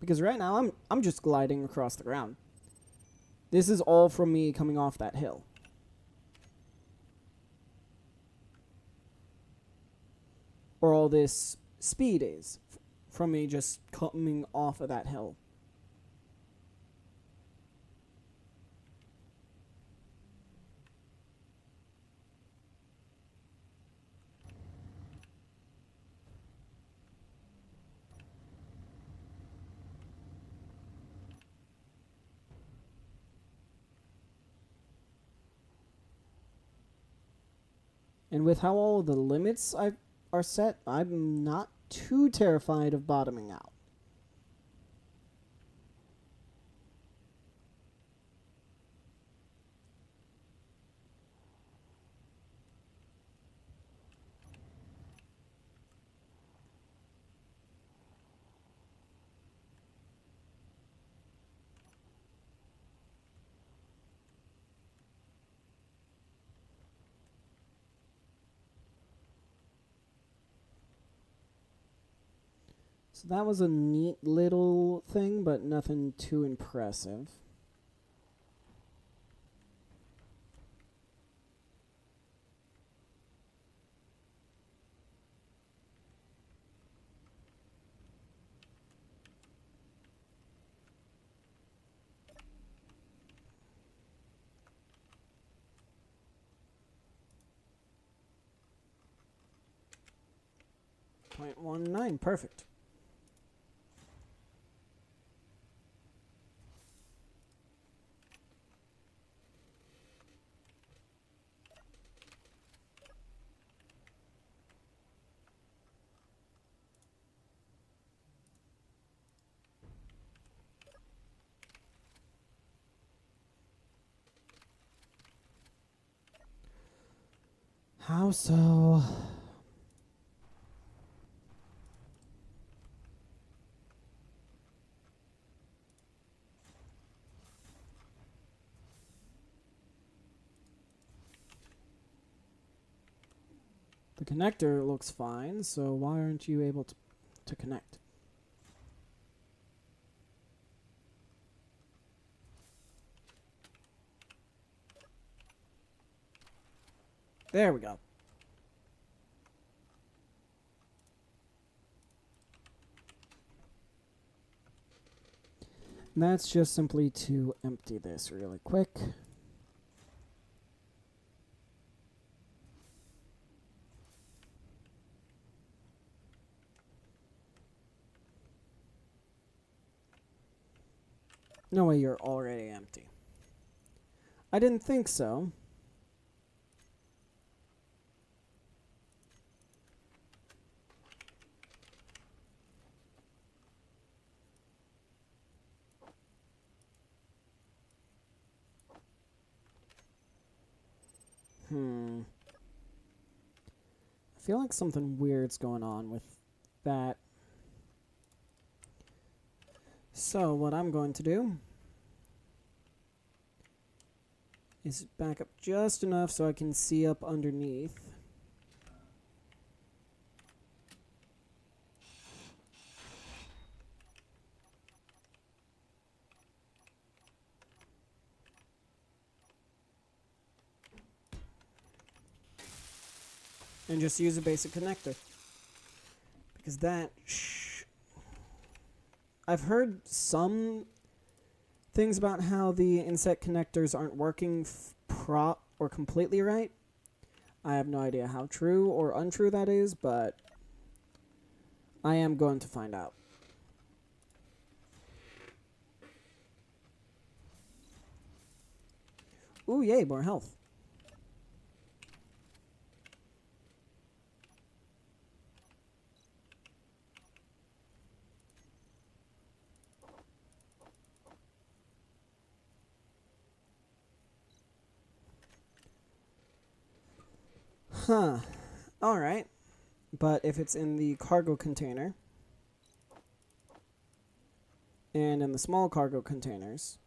Because right now I'm just gliding across the ground. This is all from me coming off that hill. Or all this speed is from me just coming off of that hill. And with how all the limits are set, I'm not too terrified of bottoming out. So that was a neat little thing, but nothing too impressive. .19, perfect. How so? The connector looks fine, so why aren't you able to connect? There we go. And that's just simply to empty this really quick. No way, you're already empty. I didn't think so. I feel like something weird's going on with that. So what I'm going to do is back up just enough so I can see up underneath. And just use a basic connector. Because that... I've heard some things about how the inset connectors aren't working or completely right. I have no idea how true or untrue that is, but I am going to find out. Ooh, yay, more health. Huh. Alright. But if it's in the cargo container, and in the small cargo containers,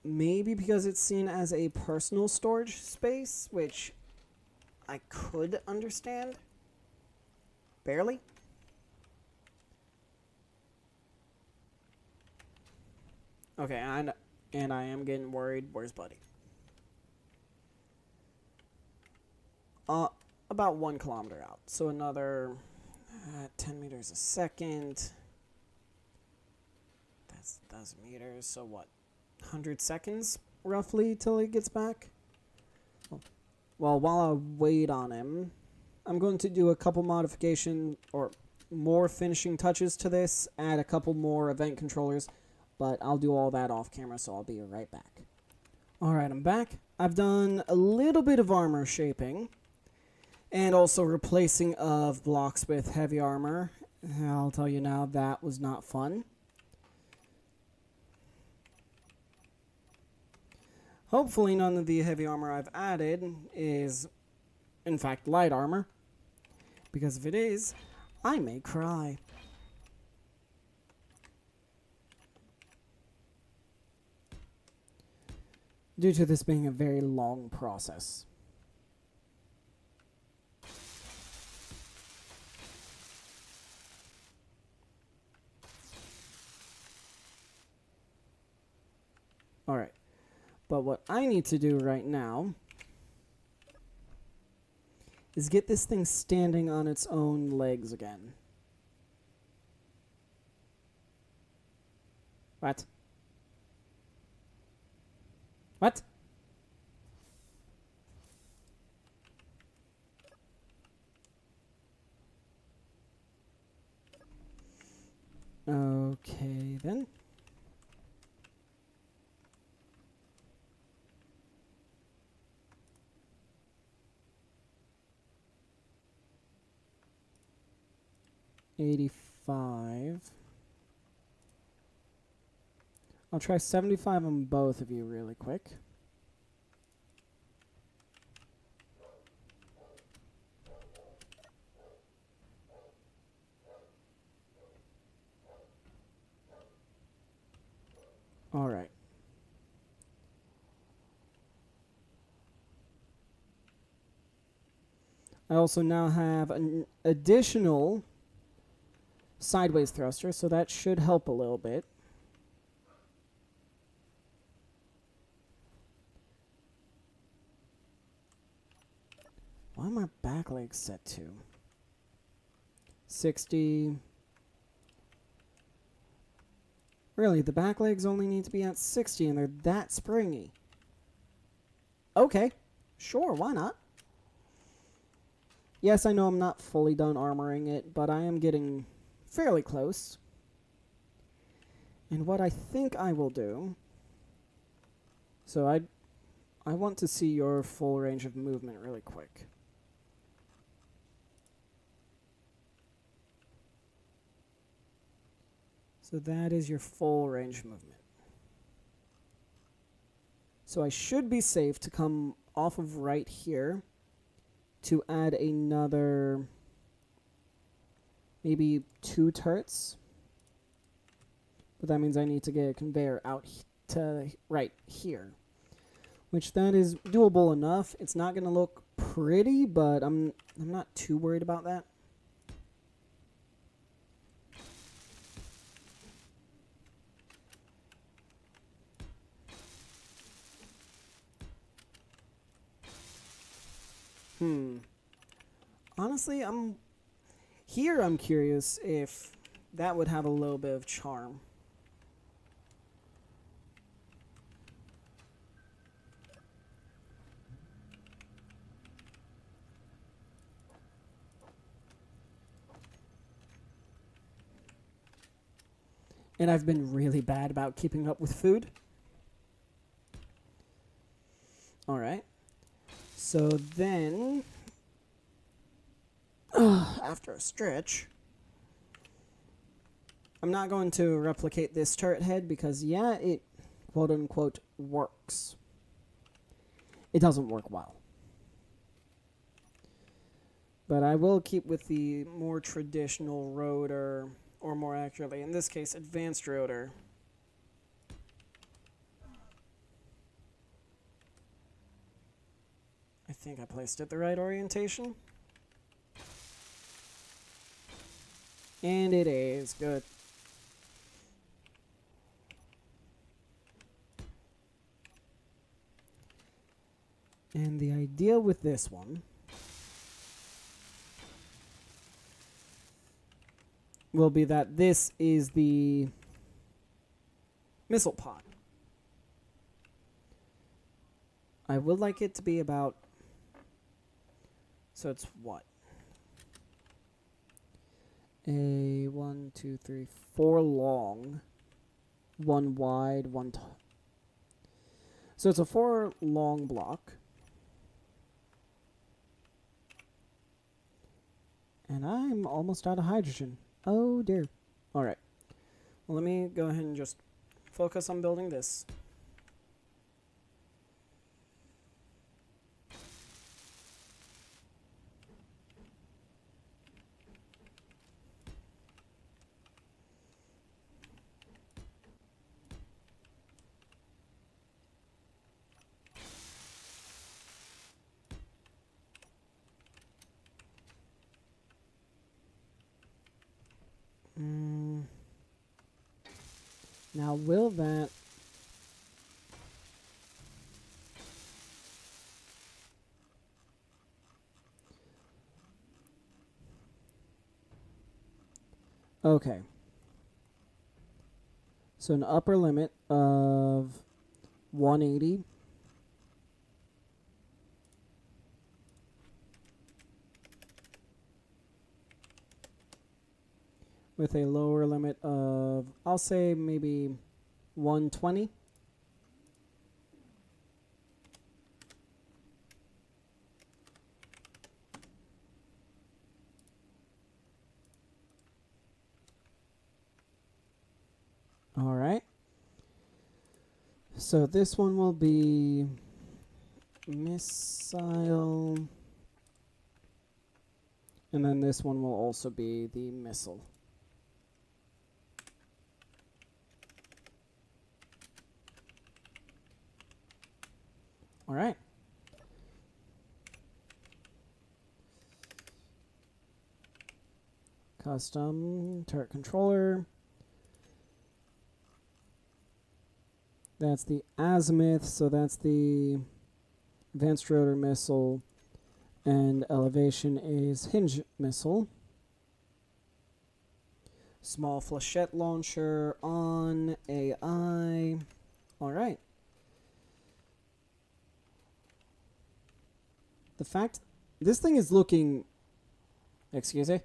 maybe because it's seen as a personal storage space, which I could understand. Barely. Okay, and I am getting worried. Where's Buddy? About 1 kilometer out. So another 10 meters a second. That's 1,000 meters. So what? 100 seconds, roughly, till he gets back? Well, while I wait on him, I'm going to do a couple modification or more finishing touches to this, add a couple more event controllers, but I'll do all that off camera, so I'll be right back. Alright, I'm back. I've done a little bit of armor shaping, and also replacing of blocks with heavy armor. I'll tell you now, that was not fun. Hopefully none of the heavy armor I've added is, in fact, light armor. Because if it is, I may cry. Due to this being a very long process. Alright. But what I need to do right now is get this thing standing on its own legs again. What? What? Okay, then. $85. I'll try 75 on both of you really quick. All right. I also now have an additional sideways thruster, so that should help a little bit. Why are my back legs set to? 60. Really, the back legs only need to be at 60 and they're that springy. Okay, sure, why not? Yes, I know I'm not fully done armoring it, but I am getting fairly close. And what I think I will do... So I want to see your full range of movement really quick. So that is your full range of movement. So I should be safe to come off of right here to add another maybe 2 turrets. But that means I need to get a conveyor out to right here, which that is doable enough. It's not going to look pretty, but I'm not too worried about that. Honestly, I'm curious if that would have a little bit of charm. And I've been really bad about keeping up with food. Alright. So then, after a stretch, I'm not going to replicate this turret head because, yeah, it quote-unquote works. It doesn't work well. But I will keep with the more traditional rotor, or more accurately, in this case, advanced rotor. I think I placed it the right orientation. And it is. Good. And the idea with this one will be that this is the missile pod. I would like it to be about, so it's what? A 1, 2, 3, 4 long, 1 wide, 1 tall. So it's a 4 long block. And I'm almost out of hydrogen. Oh dear. Alright. Well, let me go ahead and just focus on building this. Now, will that... Okay. So an upper limit of 180. With a lower limit of, I'll say maybe 120. All right. So this one will be missile. And then this one will also be the missile. All right. Custom turret controller. That's the azimuth, so that's the advanced rotor missile, and elevation is hinge missile. Small flechette launcher on AI. All right. The fact this thing is looking, excuse me.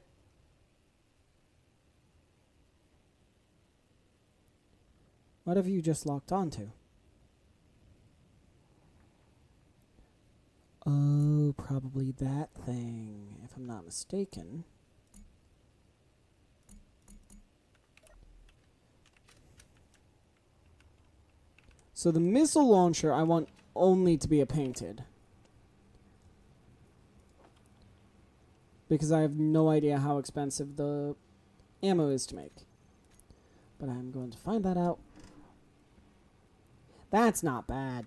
What have you just locked onto? Oh, probably that thing, if I'm not mistaken. So the missile launcher I want only to be a painted. Because I have no idea how expensive the ammo is to make. But I'm going to find that out. That's not bad.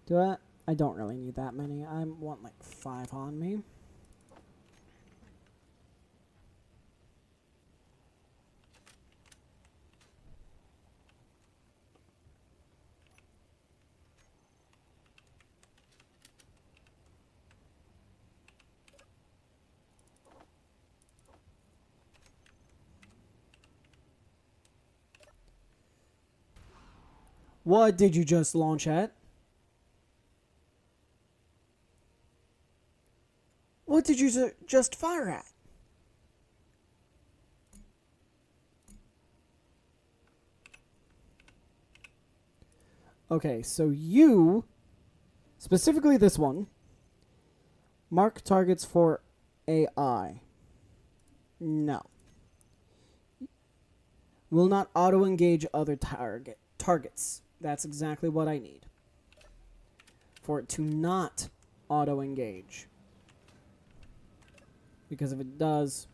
Do I? I don't really need that many. I want like 5 on me. What did you just launch at? What did you just fire at? Okay, so you, specifically this one, mark targets for AI. No. Will not auto-engage other targets. That's exactly what I need. For it to not auto-engage. Because if it does...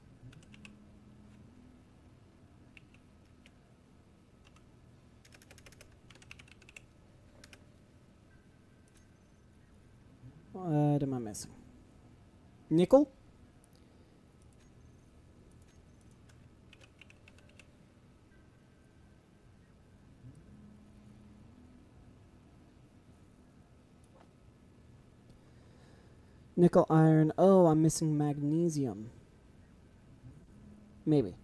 What am I missing? Nickel? Nickel, iron. Oh, I'm missing magnesium. Maybe.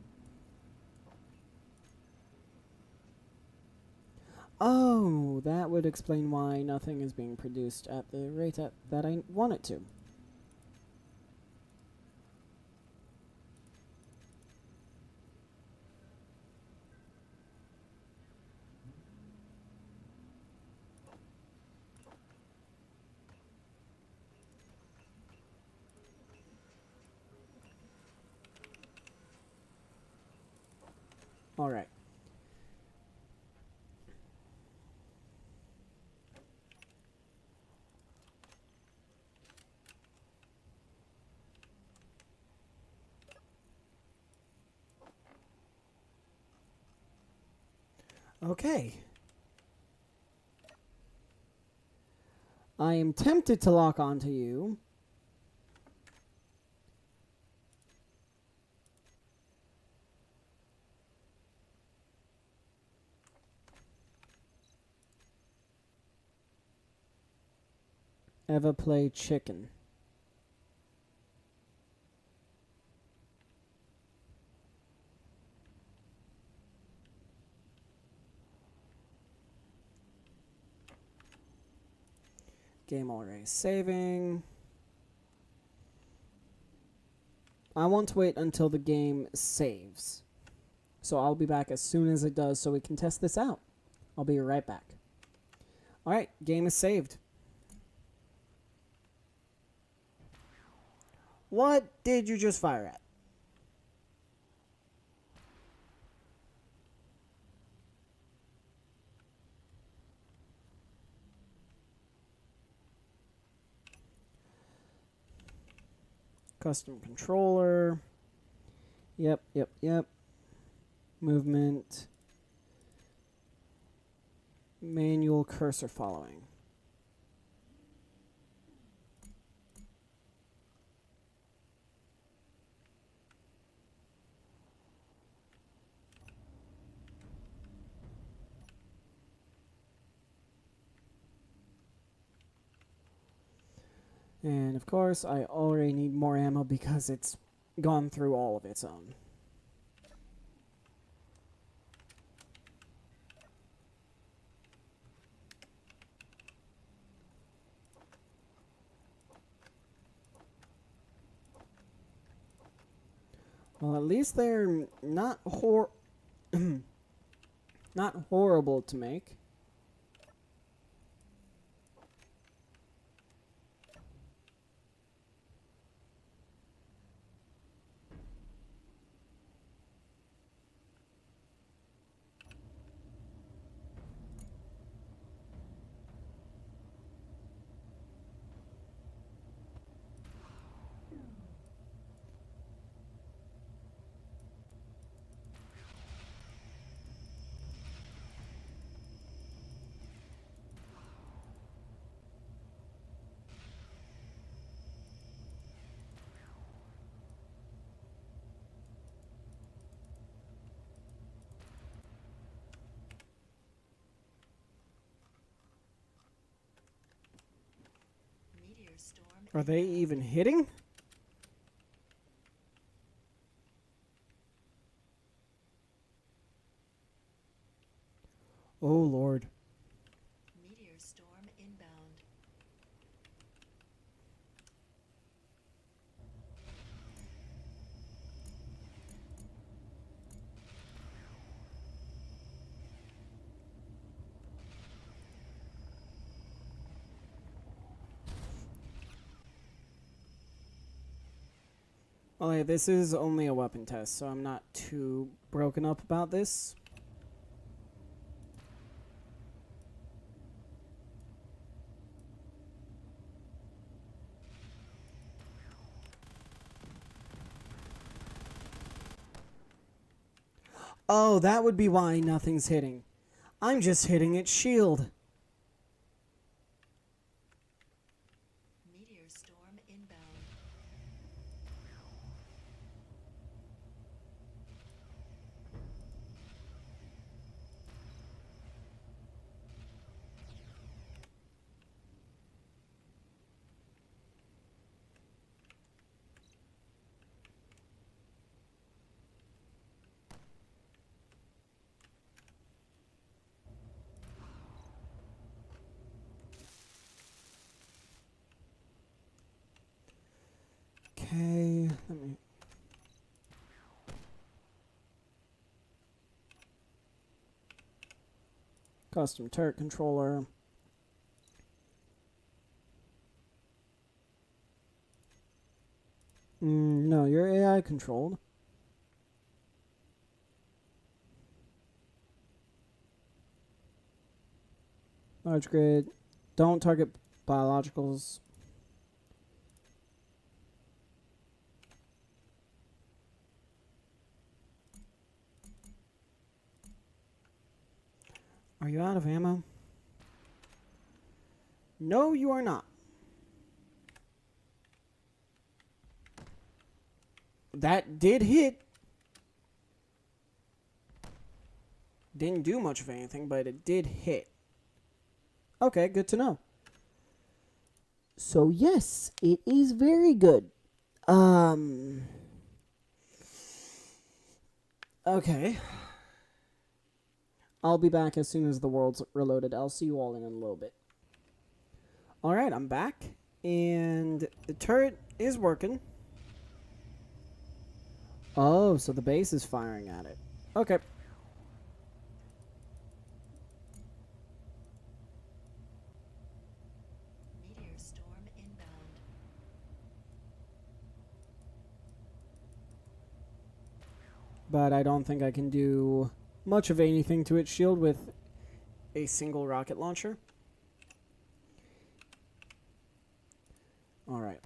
Oh, that would explain why nothing is being produced at the rate that I want it to. All right. Okay. I am tempted to lock onto you. Ever play chicken? Game already saving. I want to wait until the game saves. So I'll be back as soon as it does so we can test this out. I'll be right back. Alright, game is saved. What did you just fire at? Custom controller. Yep. Movement. Manual cursor following. And of course, I already need more ammo because it's gone through all of its own. Well, at least they're not not horrible to make. storm Are they even hitting? Oh, Lord. meteor storm inbound. Well, hey, this is only a weapon test, so I'm not too broken up about this. Oh, that would be why nothing's hitting. I'm just hitting its shield. Meteor storm inbound. Okay, let me... Custom turret controller. No, you're AI controlled. Large grid. Don't target biologicals. Are you out of ammo? No, you are not. That did hit. Didn't do much of anything, but it did hit. Okay, good to know. So yes, it is very good. Okay. I'll be back as soon as the world's reloaded. I'll see you all in a little bit. Alright, I'm back. And the turret is working. Oh, so the base is firing at it. Okay. Meteor storm inbound. But I don't think I can do much of anything to its shield with a single rocket launcher. Alright.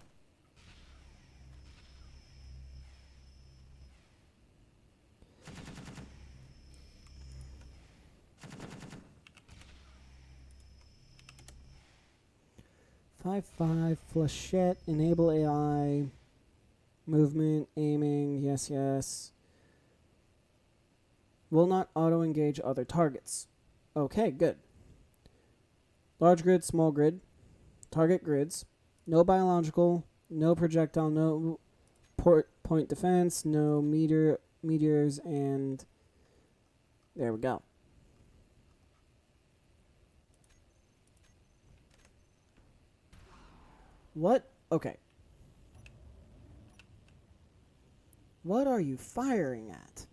Five flechette, enable AI, movement, aiming, yes. Will not auto-engage other targets. Okay, good. Large grid, small grid, target grids, no biological, no projectile, no point defense, no meteors, and there we go. What? Okay. What are you firing at?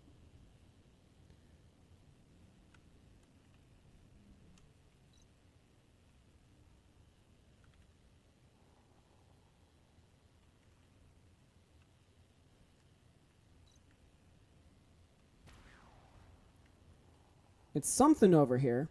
It's something over here.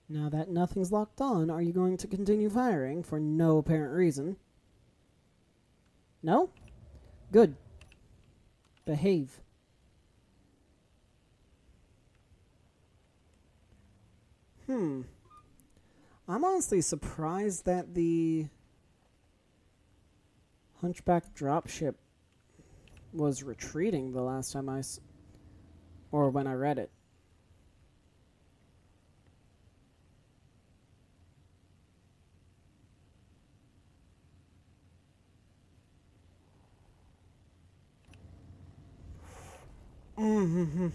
Now that nothing's locked on, are you going to continue firing for no apparent reason? No? Good. Behave. I'm honestly surprised that the Hunchback dropship was retreating the last time or when I read it. Mm-hmm.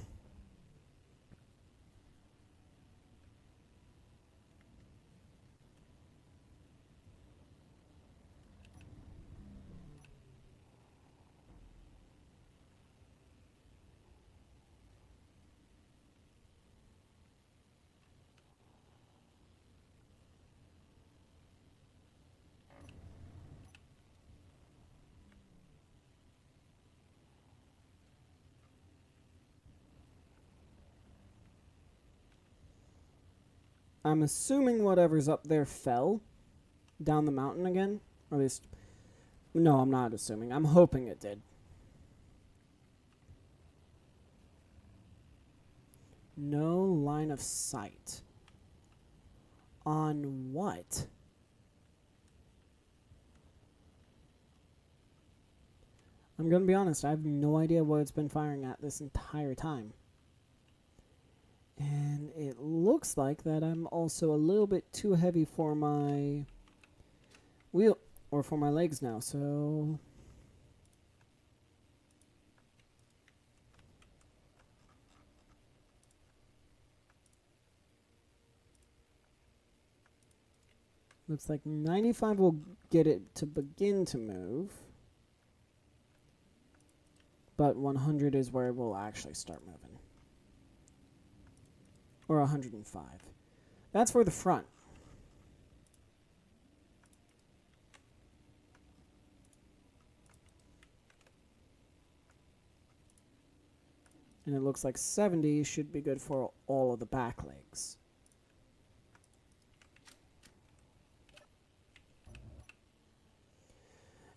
I'm assuming whatever's up there fell down the mountain again. Or at least, no, I'm not assuming. I'm hoping it did. No line of sight. On what? I'm going to be honest, I have no idea what it's been firing at this entire time. And it looks like that I'm also a little bit too heavy for my wheel, or for my legs now, so... Looks like 95 will get it to begin to move. But 100 is where it will actually start moving. Or 105. That's for the front. And it looks like 70 should be good for all of the back legs.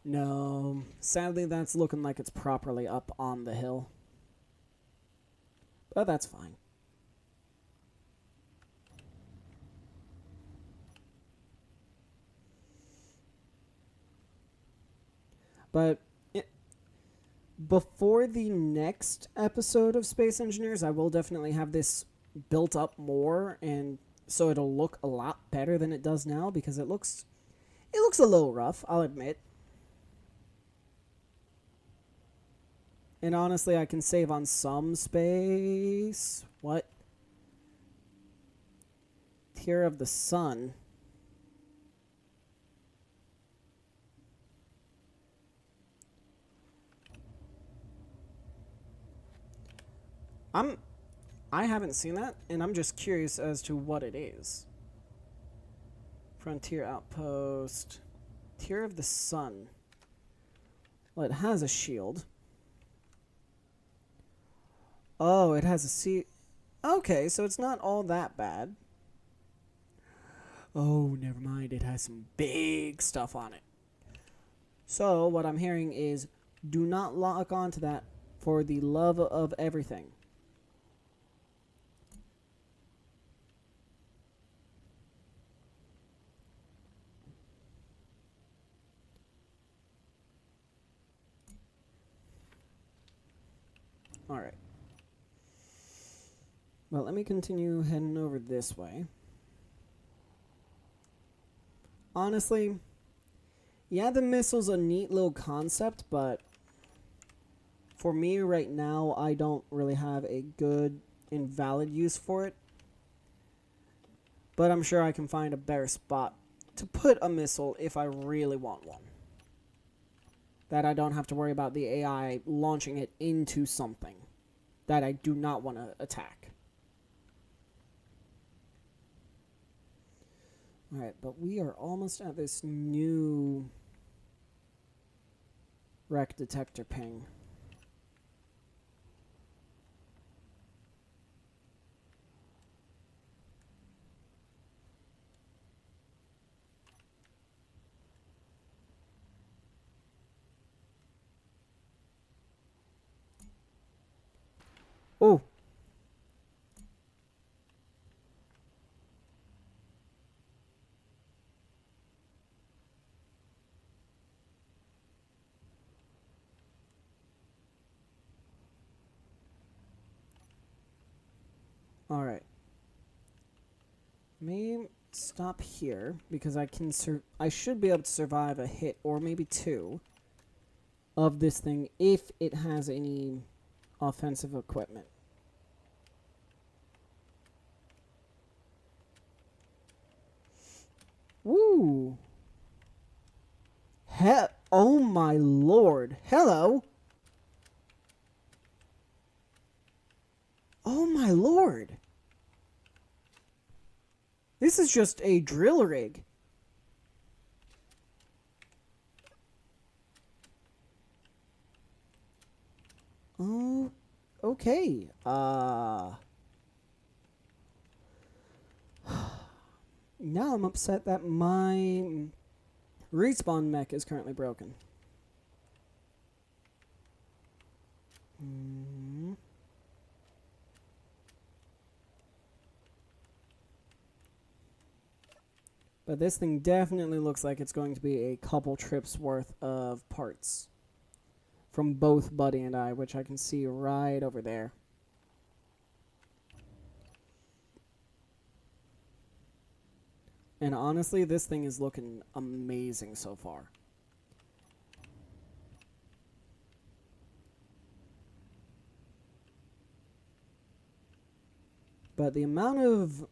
No, sadly that's looking like it's properly up on the hill. But that's fine. But before the next episode of Space Engineers, I will definitely have this built up more, and so it'll look a lot better than it does now, because it looks a little rough, I'll admit. And honestly, I can save on some space. What? Tear of the Sun. I haven't seen that, and I'm just curious as to what it is. Frontier Outpost. Tear of the Sun. Well, it has a shield. Oh, it has a sea... Okay, so it's not all that bad. Oh, never mind. It has some big stuff on it. So, what I'm hearing is, do not lock onto that for the love of everything. Alright. Well, let me continue heading over this way. Honestly, yeah, the missile's a neat little concept, but for me right now, I don't really have a good and valid use for it. But I'm sure I can find a better spot to put a missile if I really want one. That I don't have to worry about the AI launching it into something that I do not want to attack. Alright, but we are almost at this new wreck detector ping. Oh! Alright. Let me stop here because I should be able to survive a hit or maybe two of this thing if it has any offensive equipment. Woo! Oh my lord. Hello! Oh my lord! This is just a drill rig. Oh, okay. Now I'm upset that my respawn mech is currently broken. But this thing definitely looks like it's going to be a couple trips worth of parts from both Buddy and I, which I can see right over there. And honestly, this thing is looking amazing so far. But the amount of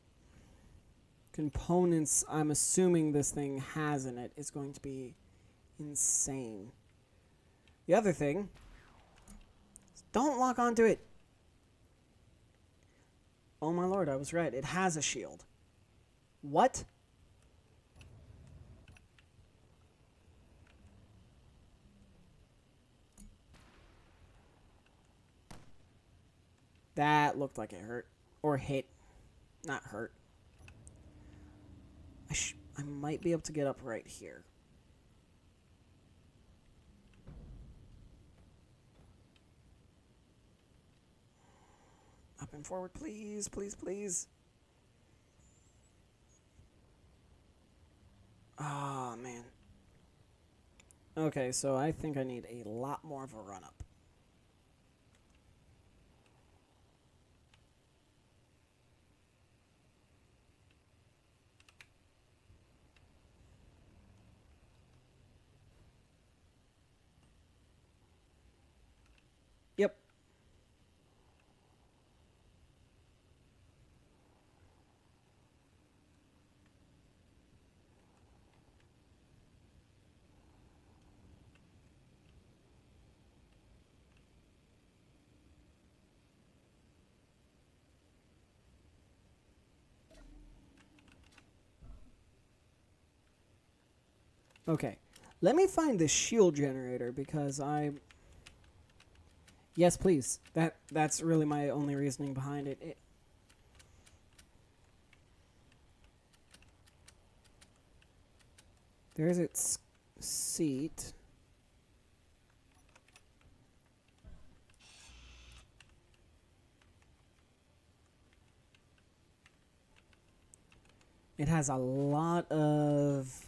components I'm assuming this thing has in it is going to be insane. The other thing is don't lock onto it. Oh my lord, I was right. It has a shield. What? That looked like it hurt. Or hit. Not hurt. I might be able to get up right here. Up and forward, please, please, please. Ah, man. Okay, so I think I need a lot more of a run-up. Yep. Okay. Let me find this shield generator because Yes, please. That's really my only reasoning behind it. There's its seat. It has a lot of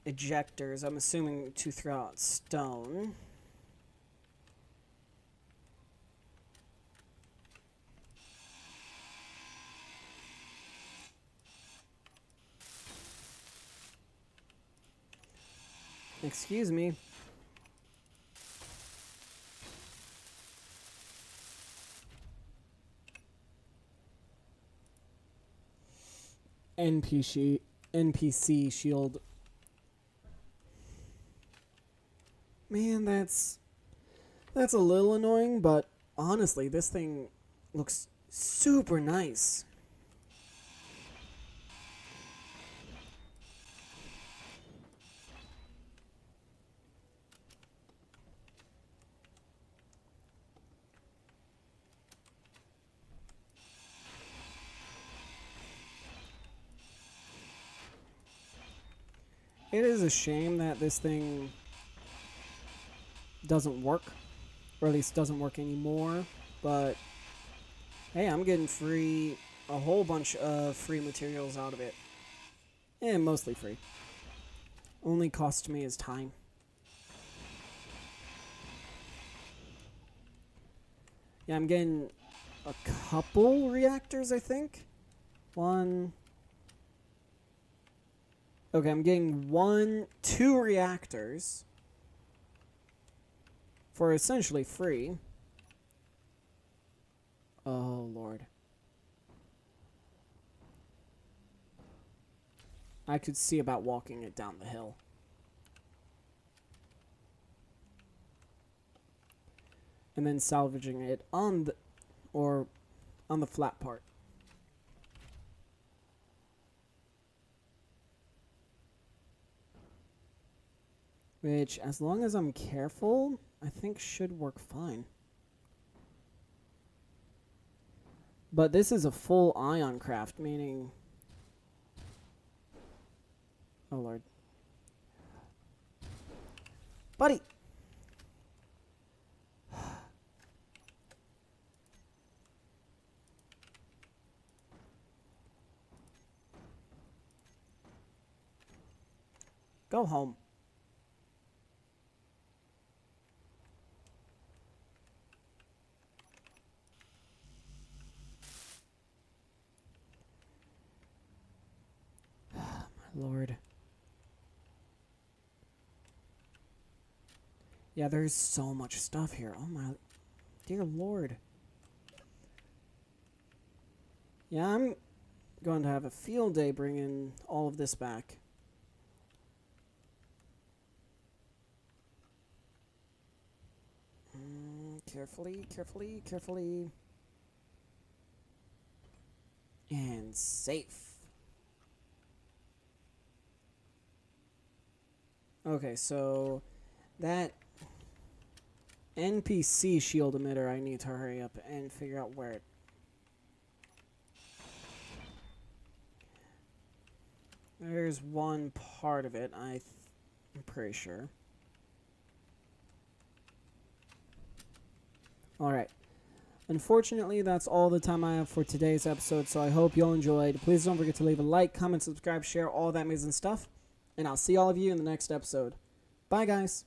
ejectors, I'm assuming to throw out stone. Excuse me. NPC shield. Man, that's a little annoying, but honestly, this thing looks super nice. It is a shame that this thing doesn't work, or at least doesn't work anymore, but hey, I'm getting a whole bunch of free materials out of it. And mostly free. Only cost me is time. Yeah, I'm getting a couple reactors, I think. One. Okay, I'm getting 2 reactors for essentially free. Oh, Lord. I could see about walking it down the hill. And then salvaging it on the flat part. Which, as long as I'm careful, I think should work fine. But this is a full ion craft, meaning... Oh, Lord. Buddy! Go home. My Lord. Yeah, there's so much stuff here. Oh my dear Lord. Yeah, I'm going to have a field day bringing all of this back. Carefully, carefully, carefully. And safe. Okay, so that NPC shield emitter, I need to hurry up and figure out where it... There's one part of it, I'm pretty sure. Alright. Unfortunately, that's all the time I have for today's episode, so I hope you all enjoyed. Please don't forget to leave a like, comment, subscribe, share, all that amazing stuff. And I'll see all of you in the next episode. Bye, guys.